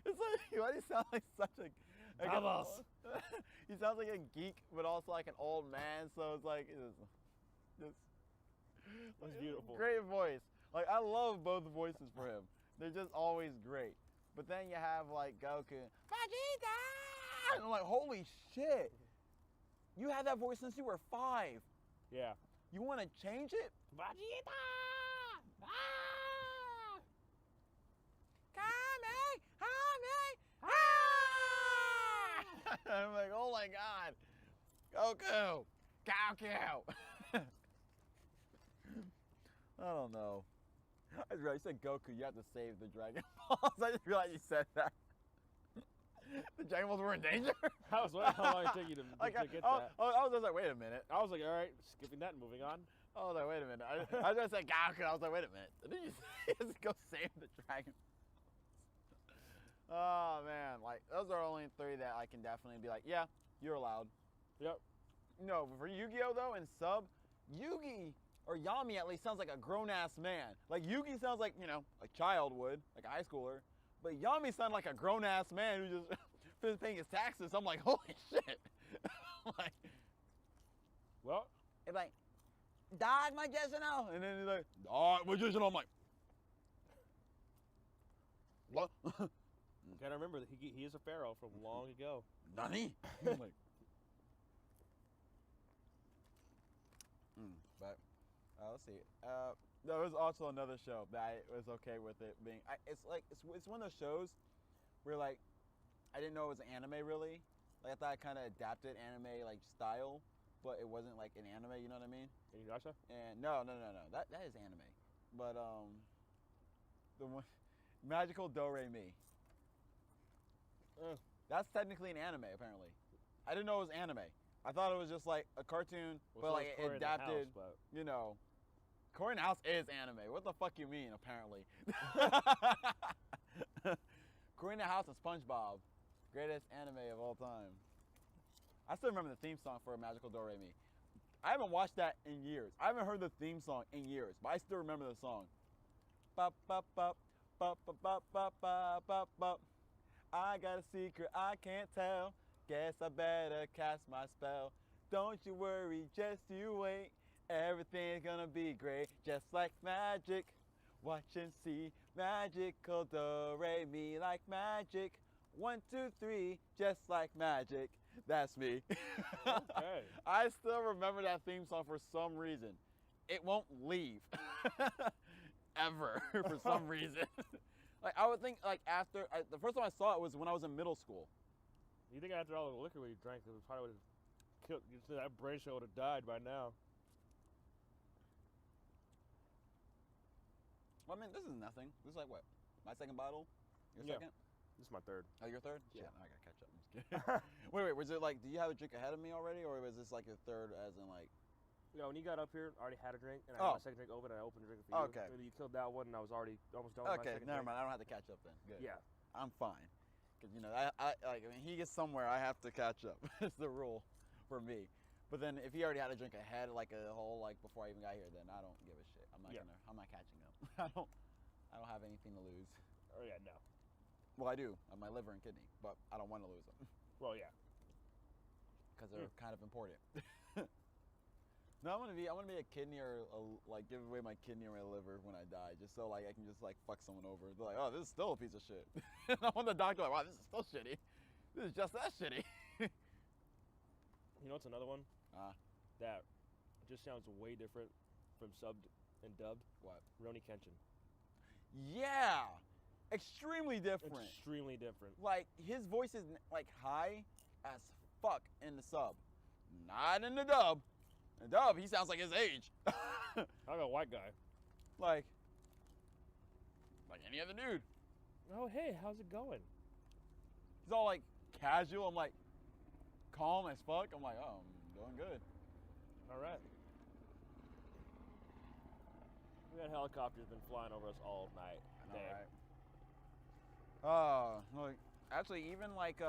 It's like, why do you sound like such a... Bubbles. He sounds like a geek, but also like an old man, so it's like... That's beautiful. Great voice. Like, I love both voices for him. They're just always great. But then you have like Goku, Vegeta! And I'm like, holy shit. You had that voice since you were 5. Yeah. You want to change it? Vegeta! I'm like, oh my god. Goku! Goku! I don't know. I just realized you said Goku, you have to save the Dragon Balls. I just realized you said that. The Dragon Balls were in danger? I was wondering how long it took you to get that. I was just like, wait a minute. I was like, all right, skipping that and moving on. I was like, wait a minute. I was going to say Goku. I was like, wait a minute. Did you say he has to go save the Dragon Balls? Oh, man. Like, those are only 3 that I can definitely be like, yeah, you're allowed. Yep. No, for Yu-Gi-Oh, though, and sub, Yugi... or Yami at least sounds like a grown-ass man. Like Yugi sounds like, you know, a child would, like a high schooler. But Yami sounds like a grown-ass man who just finished paying his taxes. I'm like, holy shit. Like, well, it's like, dog magicianal. And then he's like, dog magicianal. I'm like, what? gotta remember that he is a pharaoh from long ago. Nani? I'm like, but let's see. There was also another show that I was okay with it being. It's one of those shows where like I didn't know it was an anime really. Like I thought it kind of adapted anime like style, but it wasn't like an anime. You know what I mean? Inuyasha? And no. That is anime, but the one Magical Do Re Mi. That's technically an anime apparently. I didn't know it was anime. I thought it was just like a cartoon, but like it adapted. You know. Cory in the House is anime. What the fuck you mean, apparently? Cory in the House and SpongeBob. Greatest anime of all time. I still remember the theme song for Magical Do Re Mi. I haven't watched that in years. I haven't heard the theme song in years, but I still remember the song. Bop, bop, bop, bop, bop, bop, bop, bop, bop, bop. I got a secret I can't tell. Guess I better cast my spell. Don't you worry, just you wait. Everything's gonna be great, just like magic. Watch and see, magical do re mi like magic. 1, 2, 3, just like magic. That's me. Okay. I still remember that theme song for some reason. It won't leave. Ever, for some reason. Like I would think, like after the first time I saw it was when I was in middle school. You think after all the liquor we drank, it probably would have killed you? That brain cell would have died by now. Well, I mean, this is nothing. This is like what? My second bottle? Your second? This is my 3rd. Oh, your 3rd? Yeah. Shit, I gotta catch up. I'm just kidding. wait, was it like, do you have a drink ahead of me already, or was this like your 3rd as in like? Yeah, when you got up here, I already had a drink, and I had my second drink open, and I opened a drink for you. Okay. Maybe you killed that one, and I was already almost done with my second never drink. mind. I don't have to catch up then. Good. Yeah. I'm fine. Because, you know, I mean, he gets somewhere, I have to catch up. It's the rule for me. But then if he already had a drink ahead, like a whole, like before I even got here, then I don't give a shit. I'm not catching up. I don't have anything to lose. Oh yeah, no. Well, I do. I have my liver and kidney, but I don't want to lose them. Well, yeah. Because they're kind of important. No, I want to be a kidney or like give away my kidney or my liver when I die, just so like I can just like fuck someone over. They're like, oh, this is still a piece of shit. And I want the doctor like, wow, this is still shitty. This is just that shitty. You know what's another one? That just sounds way different from subbed and dubbed. What? Roni Kenshin. Yeah, extremely different. Extremely different. Like his voice is like high as fuck in the sub, not in the dub. In the dub, he sounds like his age. I got a white guy. Like any other dude. Oh hey, how's it going? He's all like casual. I'm like calm as fuck. I'm like, oh, I'm doing good. All right. We got helicopters been flying over us all night. All right. Like Actually, even like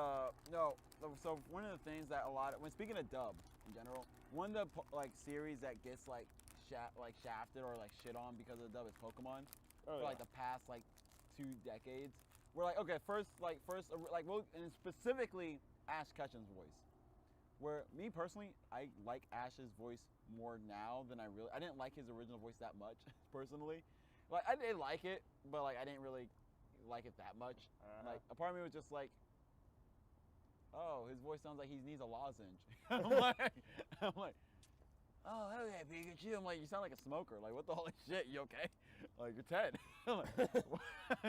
no. So one of the things that when speaking of dub in general, one of the like series that gets like shafted or like shit on because of the dub is Pokemon. Oh, For like the past like 2 decades, we're like okay, and specifically Ash Ketchum's voice. Where me personally, I like Ash's voice more now than I didn't like his original voice that much personally. Like I did like it, but like I didn't really like it that much. Like a part of me was just like, oh, his voice sounds like he needs a lozenge. I'm like, oh, okay, Pikachu. I'm like, you sound like a smoker. Like, what the holy shit? You okay? Like, you're 10. I'm like,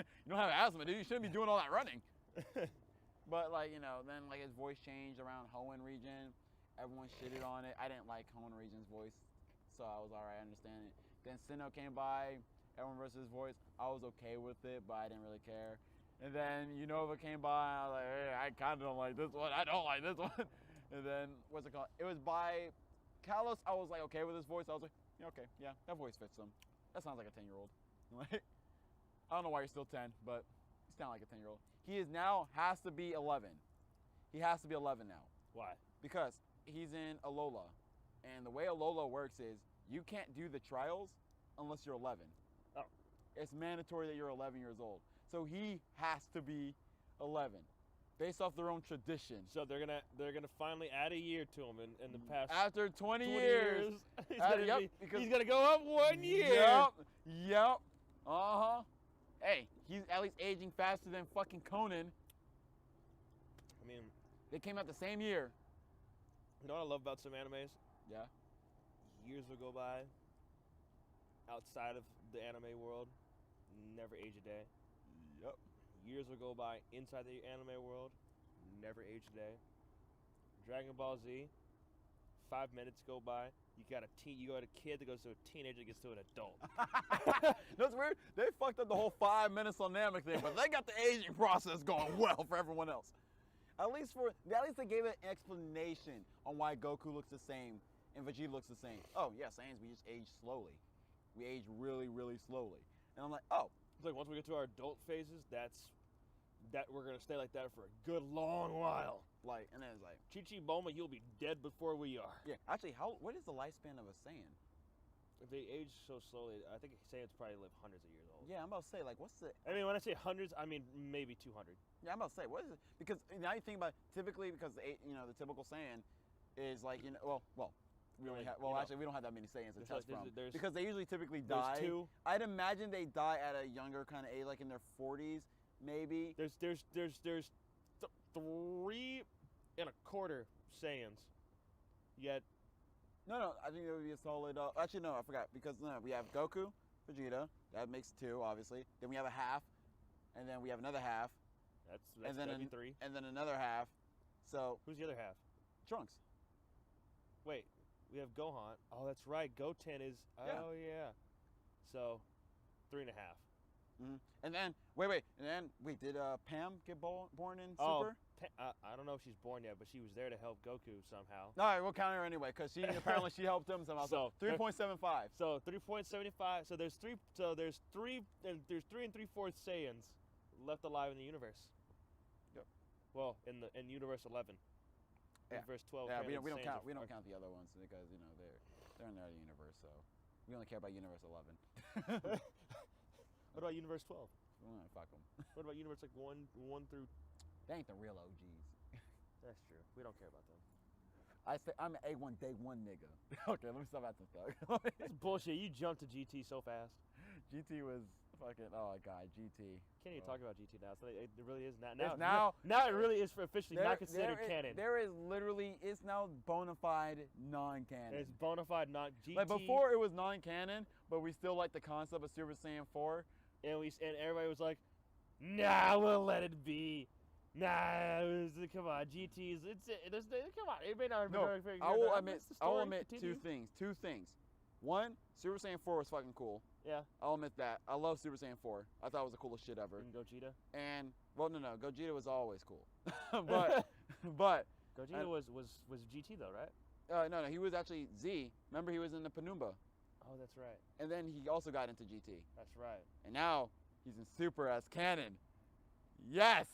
you don't have asthma, dude. You shouldn't be doing all that running. But like, you know, then like his voice changed around Hoenn region. Everyone shitted on it. I didn't like Hoenn region's voice, so I was alright. I understand it. Then Sinnoh came by. Everyone versus his voice. I was okay with it, but I didn't really care. And then Unova came by. And I was like, hey, I kind of don't like this one. I don't like this one. And then what's it called? It was by Kalos. I was like okay with his voice. I was like, yeah, okay, yeah, that voice fits him. That sounds like a 10-year-old. Like, I don't know why you're still 10, but you sound like a 10-year-old. He is now has to be 11. He has to be 11 now. Why? Because he's in Alola, and the way Alola works is you can't do the trials unless you're 11. Oh. It's mandatory that you're 11 years old. So he has to be 11, based off their own tradition. So they're gonna finally add a year to him in the past. After 20 years. He's gonna go up 1 year. Yep. Uh-huh. Hey, he's at least aging faster than fucking Conan. I mean, they came out the same year. You know what I love about some animes? Yeah. Years will go by. Outside of the anime world, never age a day. Yep. Years will go by inside the anime world, never age a day. Dragon Ball Z, 5 minutes go by. You got a kid that goes to a teenager that gets to an adult. That's weird. They fucked up the whole 5 minutes on Namek thing, but they got the aging process going well for everyone else. At least they gave an explanation on why Goku looks the same and Vegeta looks the same. Oh yeah, Saiyans, we just age slowly. We age really, really slowly. And I'm like, oh. It's like once we get to our adult phases, that we're gonna stay like that for a good long while. Like, and then it's like, Chi-Chi Bulma, you'll be dead before we are. Yeah, actually, what is the lifespan of a Saiyan? If they age so slowly, I think Saiyans probably live hundreds of years old. Yeah, I'm about to say, like, what's the... I mean, when I say hundreds, I mean maybe 200. Yeah, I'm about to say, what is it? Because now you think about it, typically, because, the typical Saiyan is like, we only have, actually, we don't have that many Saiyans to test from. Because they usually typically die. There's 2. I'd imagine they die at a younger kind of age, like in their 40s, maybe. There's 3 1/4 Saiyans. Yet. No, I think it would be a solid. Actually, no, I forgot because we have Goku, Vegeta. That makes 2, obviously. Then we have a half, and then we have another half. That'd be 3. And then another half. So who's the other half? Trunks. Wait, we have Gohan. Oh, that's right. Goten is. Yeah. Oh yeah. So, 3 1/2. Mm-hmm. And then wait. And then did Pam get born in Super? I don't know if she's born yet, but she was there to help Goku somehow. All right, we'll count her anyway because she apparently she helped him somehow. So 3.75. So 3.75. So there's 3 and 3/4 Saiyans left alive in the universe. Yep. Well, in universe 11. Yeah. Universe 12. Yeah, we don't count. We don't count the other ones because they're in their universe. So we only care about universe 11. What about universe 12? Fuck them. What about universe like 1 through? They ain't the real OGs. That's true. We don't care about them. I say I'm an A1 day 1 nigga. Okay, let me stop at the thug. That's bullshit. You jumped to GT so fast. GT was fucking, oh my god, GT. Can't even talk about GT now. So it really is not now it really is officially not considered canon. There is literally, it's now bona fide non-canon. It's bona fide not GT. Like before it was non-canon, but we still like the concept of Super Saiyan 4. And everybody was like, nah, we'll let it be. Nah, come on, GT's. Come on, it may not. No, I will admit 2 things. 2 things. 1, Super Saiyan 4 was fucking cool. Yeah. I'll admit that. I love Super Saiyan 4. I thought it was the coolest shit ever. And Gogeta. And no, Gogeta was always cool. but Gogeta was GT though, right? No, he was actually Z. Remember, he was in the Penumbra. Oh, that's right. And then he also got into GT. That's right. And now he's in Super as canon. Yes.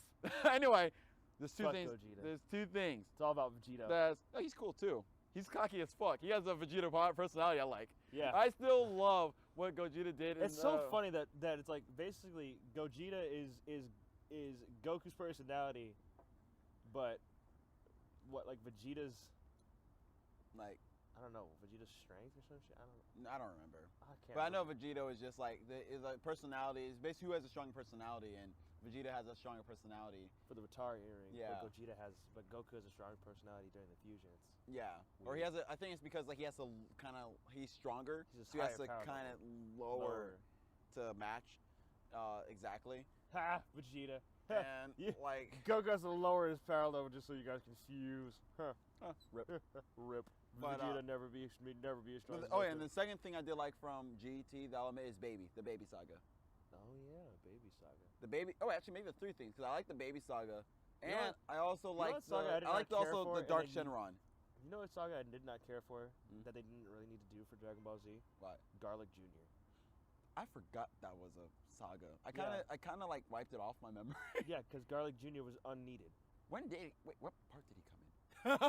Anyway, there's two Fuck things. Gogeta. There's two things. It's all about Vegeta. He's cool too. He's cocky as fuck. He has a Vegeta personality I like. Yeah. I still love what Gogeta did. It's so funny that it's like basically Gogeta is Goku's personality, but what, like Vegeta's, like, I don't know, Vegeta's strength or some shit. I don't remember. I can't. But I know remember. Vegeta is just like is like personality. Is basically who has a stronger personality, and Vegeta has a stronger personality. For the Vatari earring. Yeah. But Goku has a stronger personality during the fusion. It's Yeah. Or he has a. I think it's because like he has to kind of he's stronger, He's just so he has higher to power kind of lower. lower to match. Exactly. Ha! Vegeta. And Yeah. like Goku has to lower his power level just so you guys confuse. Huh. rip. Rip. But, Vegeta never be as strong. as Oh yeah, Goku. and the second thing I did like from GT that I'll admit is the baby saga. Oh yeah, Baby Saga. The baby. Oh, actually, maybe the three things because I like the baby saga, You know and I also know like what saga I did I not liked care also for, the and Dark then Shenron. You know what saga I did not care for Mm. that they didn't really need to do for Dragon Ball Z? What? Garlic Jr. I forgot that was a saga. I Yeah. kind of like wiped it off my memory. Yeah, because Garlic Jr. was unneeded. When did wait? What part did he come in?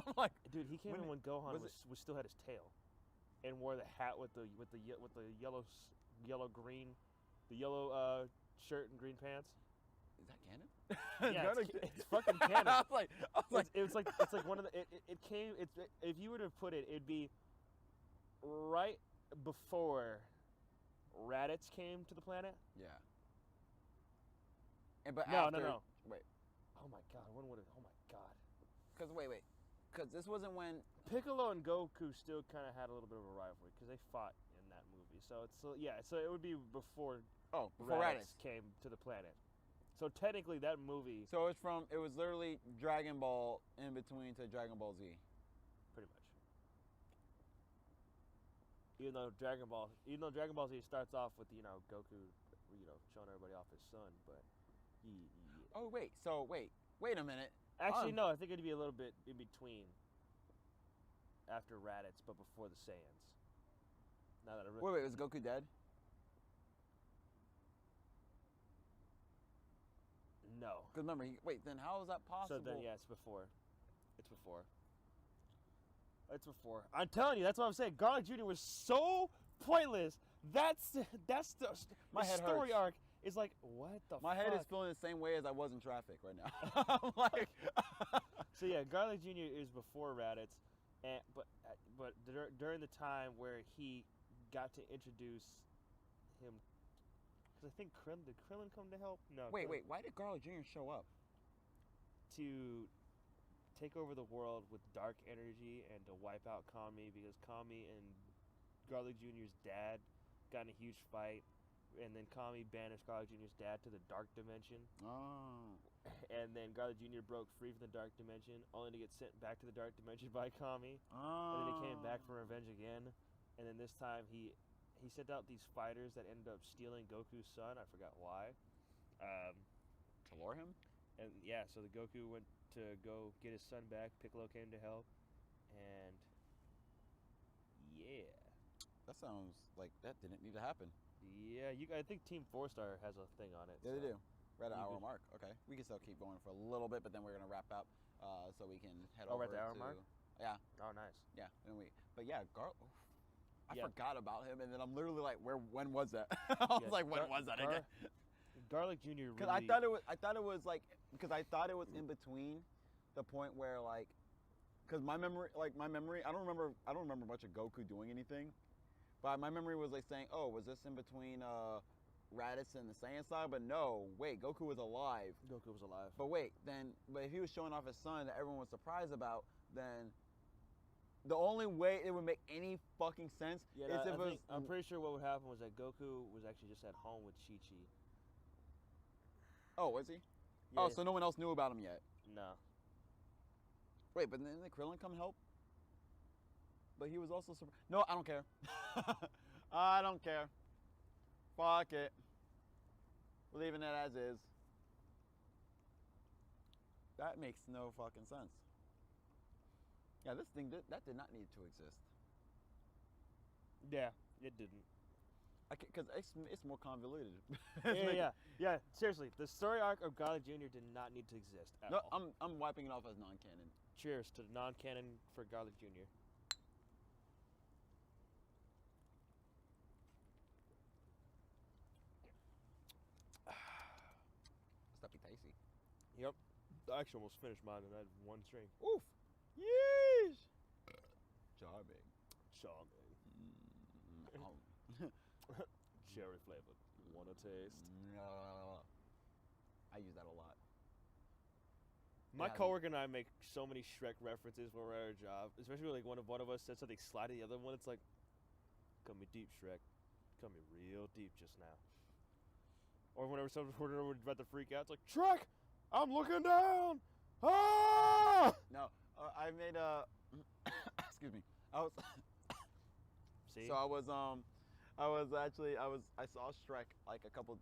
I'm like, Dude, he came When in when Gohan was was still had his tail, and wore the hat with the yellow shirt and green pants. is that canon? Yeah, Garlic- it's fucking canon. I was like, It's like one of the it came if you were to put it, it'd be right before Raditz came to the planet. yeah. And but No, after, no. Wait, Oh my god, when would it? Oh my god. because wait, because this wasn't when. Piccolo and Goku still kind of had a little bit of a rivalry because they fought in that movie. So so it would be before Oh, before Raditz. came to the planet. So technically, that movie So it was literally Dragon Ball in between to Dragon Ball Z. pretty much. Even though Dragon Ball Z starts off with Goku, showing everybody off his son, but Oh wait, so wait a minute. actually no, I think it'd be a little bit in between. After Raditz, but before the Saiyans. Now that I Wait, was Goku dead? no. Because remember, then how is that possible? So then, yeah, it's before. It's before. I'm telling you, that's what I'm saying. Garlic Jr. was so pointless. That's the My head story hurts. arc is like, what the My fuck? head is feeling the same way as I was in traffic right now. I'm like, So yeah, Garlic Jr. is before Raditz, but during the time where he got to introduce him, because I think did Krillin come to help? No. wait, Krillin- why did Garlic Jr. show up? To take over the world with dark energy and to wipe out Kami, because Kami and Garlic Jr.'s dad got in a huge fight, and then Kami banished Garlic Jr.'s dad to the dark dimension, Oh. and then Garlic Jr. broke free from the dark dimension, only to get sent back to the dark dimension by Kami, and then he came back for revenge again, and then this time he sent out these fighters that ended up stealing Goku's son. I forgot why. To lure him? And yeah, so the Goku went to go get his son back. Piccolo came to help, and yeah, That sounds like that didn't need to happen. yeah. I think Team 4-Star has a thing on it. Yeah, they so- do. We're at an You hour could- mark. Okay, we can still keep going for a little bit, but then we're gonna wrap up, so we can head Oh, over we're at the hour to. mark? Yeah, Oh, nice. yeah. But yeah, I Yeah. forgot about him, and then I'm literally like, when was that? I was Yeah, like, when Gar- was that Gar- again? Garlic Jr. really. Because I thought it was like, because I thought it was in between the point where like, because my memory, I don't remember much of Goku doing anything, but my memory was like saying, oh, was this in between Raditz and the Saiyan side? But no, wait, Goku was alive. Goku was alive. But wait, but if he was showing off his son that everyone was surprised about, then the only way it would make any fucking sense Yeah, is if it was. I'm pretty sure what would happen was that Goku was actually just at home with Chi-Chi. Oh, was he? Yeah, Oh, so no one else knew about him yet. no. Wait, but then did Krillin come help? But he was also no, I don't care. I don't care. Fuck it. We're leaving it as is. That makes no fucking sense. Yeah, this thing that did not need to exist. Yeah, it didn't. Because it's more convoluted. Yeah. Seriously, the story arc of Garlic Jr. did not need to exist at No, all. I'm wiping it off as non-canon. Cheers to the non-canon for Garlic Jr. Stuffy tasty. Yep. I actually almost finished mine and I had one drink. Oof. Yeesh. Charming. Charming. Mm. Cherry flavored. Wanna taste? I use that a lot. My Yeah. coworker and I make so many Shrek references when we're at our job, especially when, like one of us said something sly to the other one. It's like, cut me deep, Shrek. Cut me real deep just now. Or whenever someone's about to freak out, it's like, Shrek, I'm looking down. Ah! No, I made a. Excuse me. I was. See? So I saw Shrek like a couple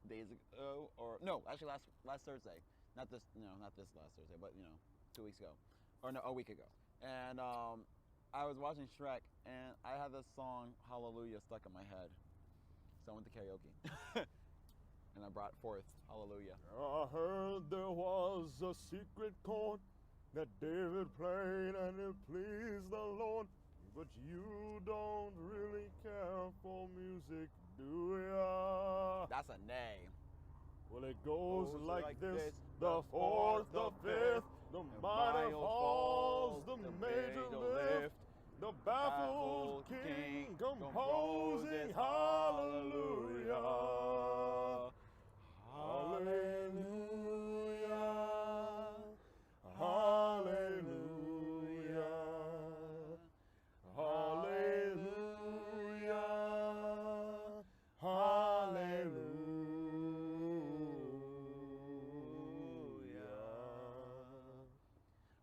days ago, or no, actually last Thursday. Not this last Thursday, but 2 weeks ago, or no, a week ago. And I was watching Shrek, and I had this song Hallelujah stuck in my head, so I went to karaoke, and I brought forth Hallelujah. I heard there was a secret chord that David played and it pleased the Lord. But you don't really care for music, do ya? That's a nay. Well, it goes like this, this, the fourth, the fifth, the minor falls, the major lift, the baffled king composing hallelujah. Hallelujah. Hallelujah. Hallelujah. Hallelujah.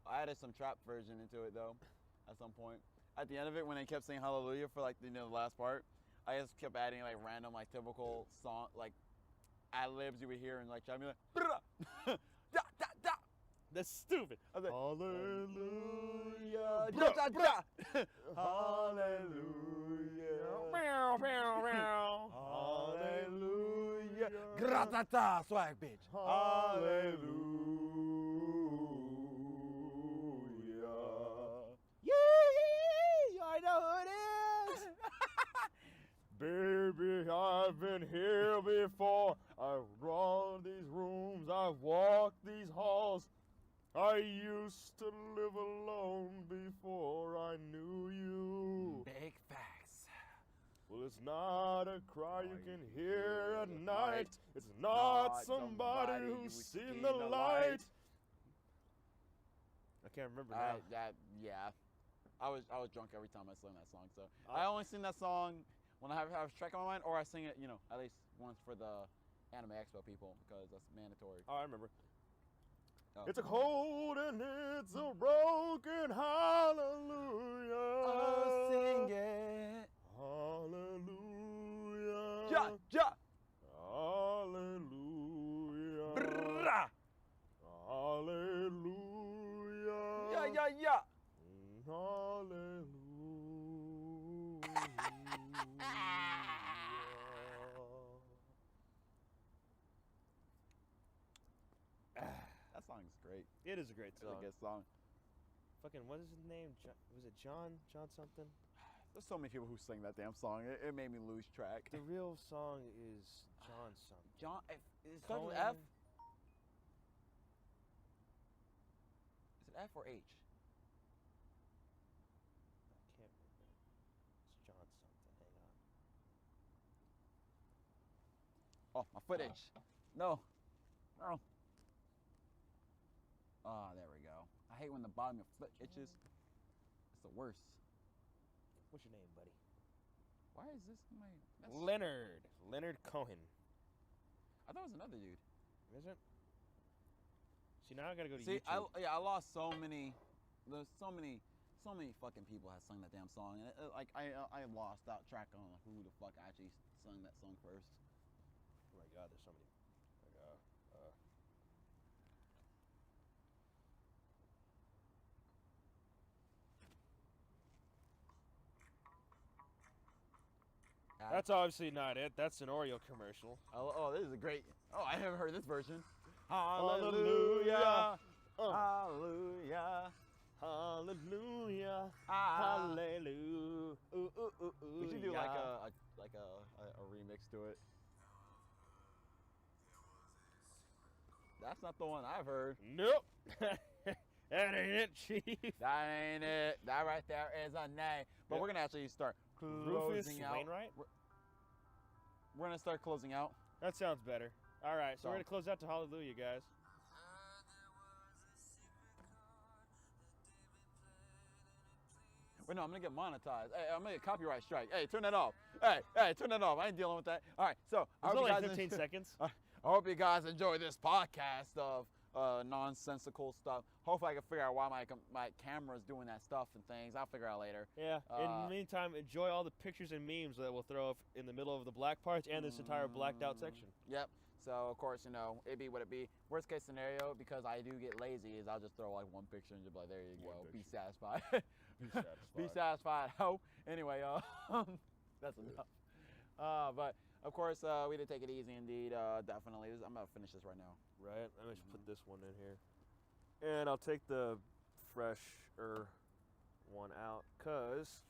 I added some trap version into it though, at some point. At the end of it, when they kept saying Hallelujah for like the last part, I just kept adding like random like typical song like ad libs you would hear and like trying to be like da, da, da. That's stupid. I was like, Hallelujah. da, da, da. Meow, meow, meow. Hallelujah. Gratata, swag bitch. Hallelujah. Yee! I know who it is. Baby, I've been here before. I've run these rooms. I've walked these halls. I used to live alone before I knew you. Big facts. Well, it's not a cry you can hear at night. It's not somebody who's seen the light. I can't remember now. Yeah. I was drunk every time I sang that song, so I only sing that song when I have Shrek on my mind, or I sing it, at least once for the Anime Expo people because that's mandatory. Oh, I remember. Oh. It's a cold and it's a broken hallelujah. Oh, sing it. Hallelujah. Ja, ja. Hallelujah. Brrrah. Hallelujah. Yeah, yeah, yeah. Hallelujah. That song's great. It is a great It's song. a good song. Fucking, what is his name? Was it John? John something? There's so many people who sing that damn song. It made me lose track. The real song is John something. John, it starts with F. Is it F or H? I can't remember. It's John something. Hang on. Oh, my foot itch. No. No. Ah, there we go. I hate when the bottom of your foot itches. It's the worst. What's your name, buddy? Why is this my... Leonard. Leonard Cohen. I thought it was another dude. Is it? See, now I gotta go to See, YouTube. I lost so many... There's so many fucking people have sung that damn song. And I lost out track on who the fuck actually sung that song first. Oh my god, there's so many. That's obviously not it. That's an Oreo commercial. Oh, this is a great. Oh, I haven't heard this version. Hallelujah. Hallelujah. Hallelujah. Ah. Hallelujah. We should do like a remix to it. That's not the one I've heard. Nope. That ain't it, Chief. That ain't it. That right there is a nay. But we're gonna actually start Rufus closing out. Wainwright? We're gonna start closing out. That sounds better. All right, so we're gonna close out to Hallelujah, guys. Wait, no, I'm gonna get monetized. Hey, I'm gonna get copyright strike. Hey, turn that off. Hey, turn that off. I ain't dealing with that. All right, so I It's hope only you guys 15 seconds. I hope you guys enjoy this podcast of nonsensical stuff. Hopefully, I can figure out why my camera's doing that stuff and things. I'll figure out later. Yeah. In the meantime, enjoy all the pictures and memes that we'll throw up in the middle of the black parts and this entire blacked out section. Yep. So of course, it be what it be. Worst case scenario, because I do get lazy, is I'll just throw like one picture and just be like, there you go. Be satisfied. Be satisfied. Be satisfied. Oh, anyway, that's enough. But of course, we did take it easy indeed. Definitely. I'm gonna finish this right now. Right. I'm gonna put this one in here, and I'll take the fresher one out, cause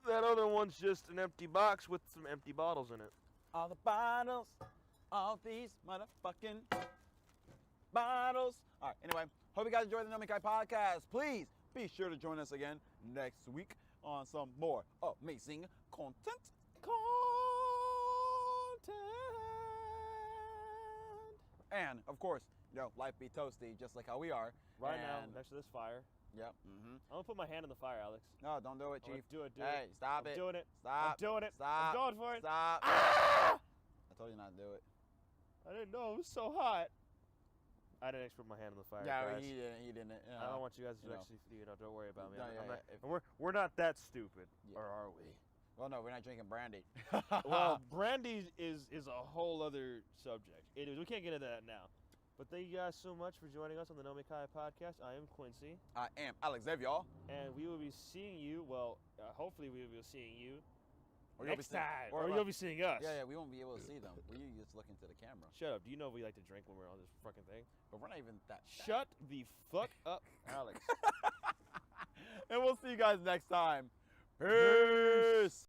that other one's just an empty box with some empty bottles in it. All the bottles, all these motherfucking bottles. All right. Anyway, hope you guys enjoyed the Nomikai podcast. Please be sure to join us again next week on some more amazing content. And of course, life be toasty, just like how we are. Right now, next to this fire. Yep. I'm gonna put my hand in the fire, Alex. No, don't do it, Chief. Do it. Hey, stop it. I'm doing it. Stop. I'm doing it. Stop. I'm going for it. Stop. Ah! I told you not to do it. I didn't know it was so hot. I didn't actually put my hand in the fire. Yeah, guys. He didn't. I don't want you guys to actually, don't worry about me. No, we're not that stupid, or are we? Well, no, we're not drinking brandy. Well, brandy is a whole other subject. It is. We can't get into that now. But thank you guys so much for joining us on the Nomikai podcast. I am Quincy. I am Alex Xavier. And we will be seeing you, hopefully we will be seeing you or next time. Or you'll be seeing us. Yeah, we won't be able to see them. We just look into the camera. Shut up. Do you know we like to drink when we're on this fucking thing? But we're not even that. Shut the fuck up, Alex. And we'll see you guys next time. Peace.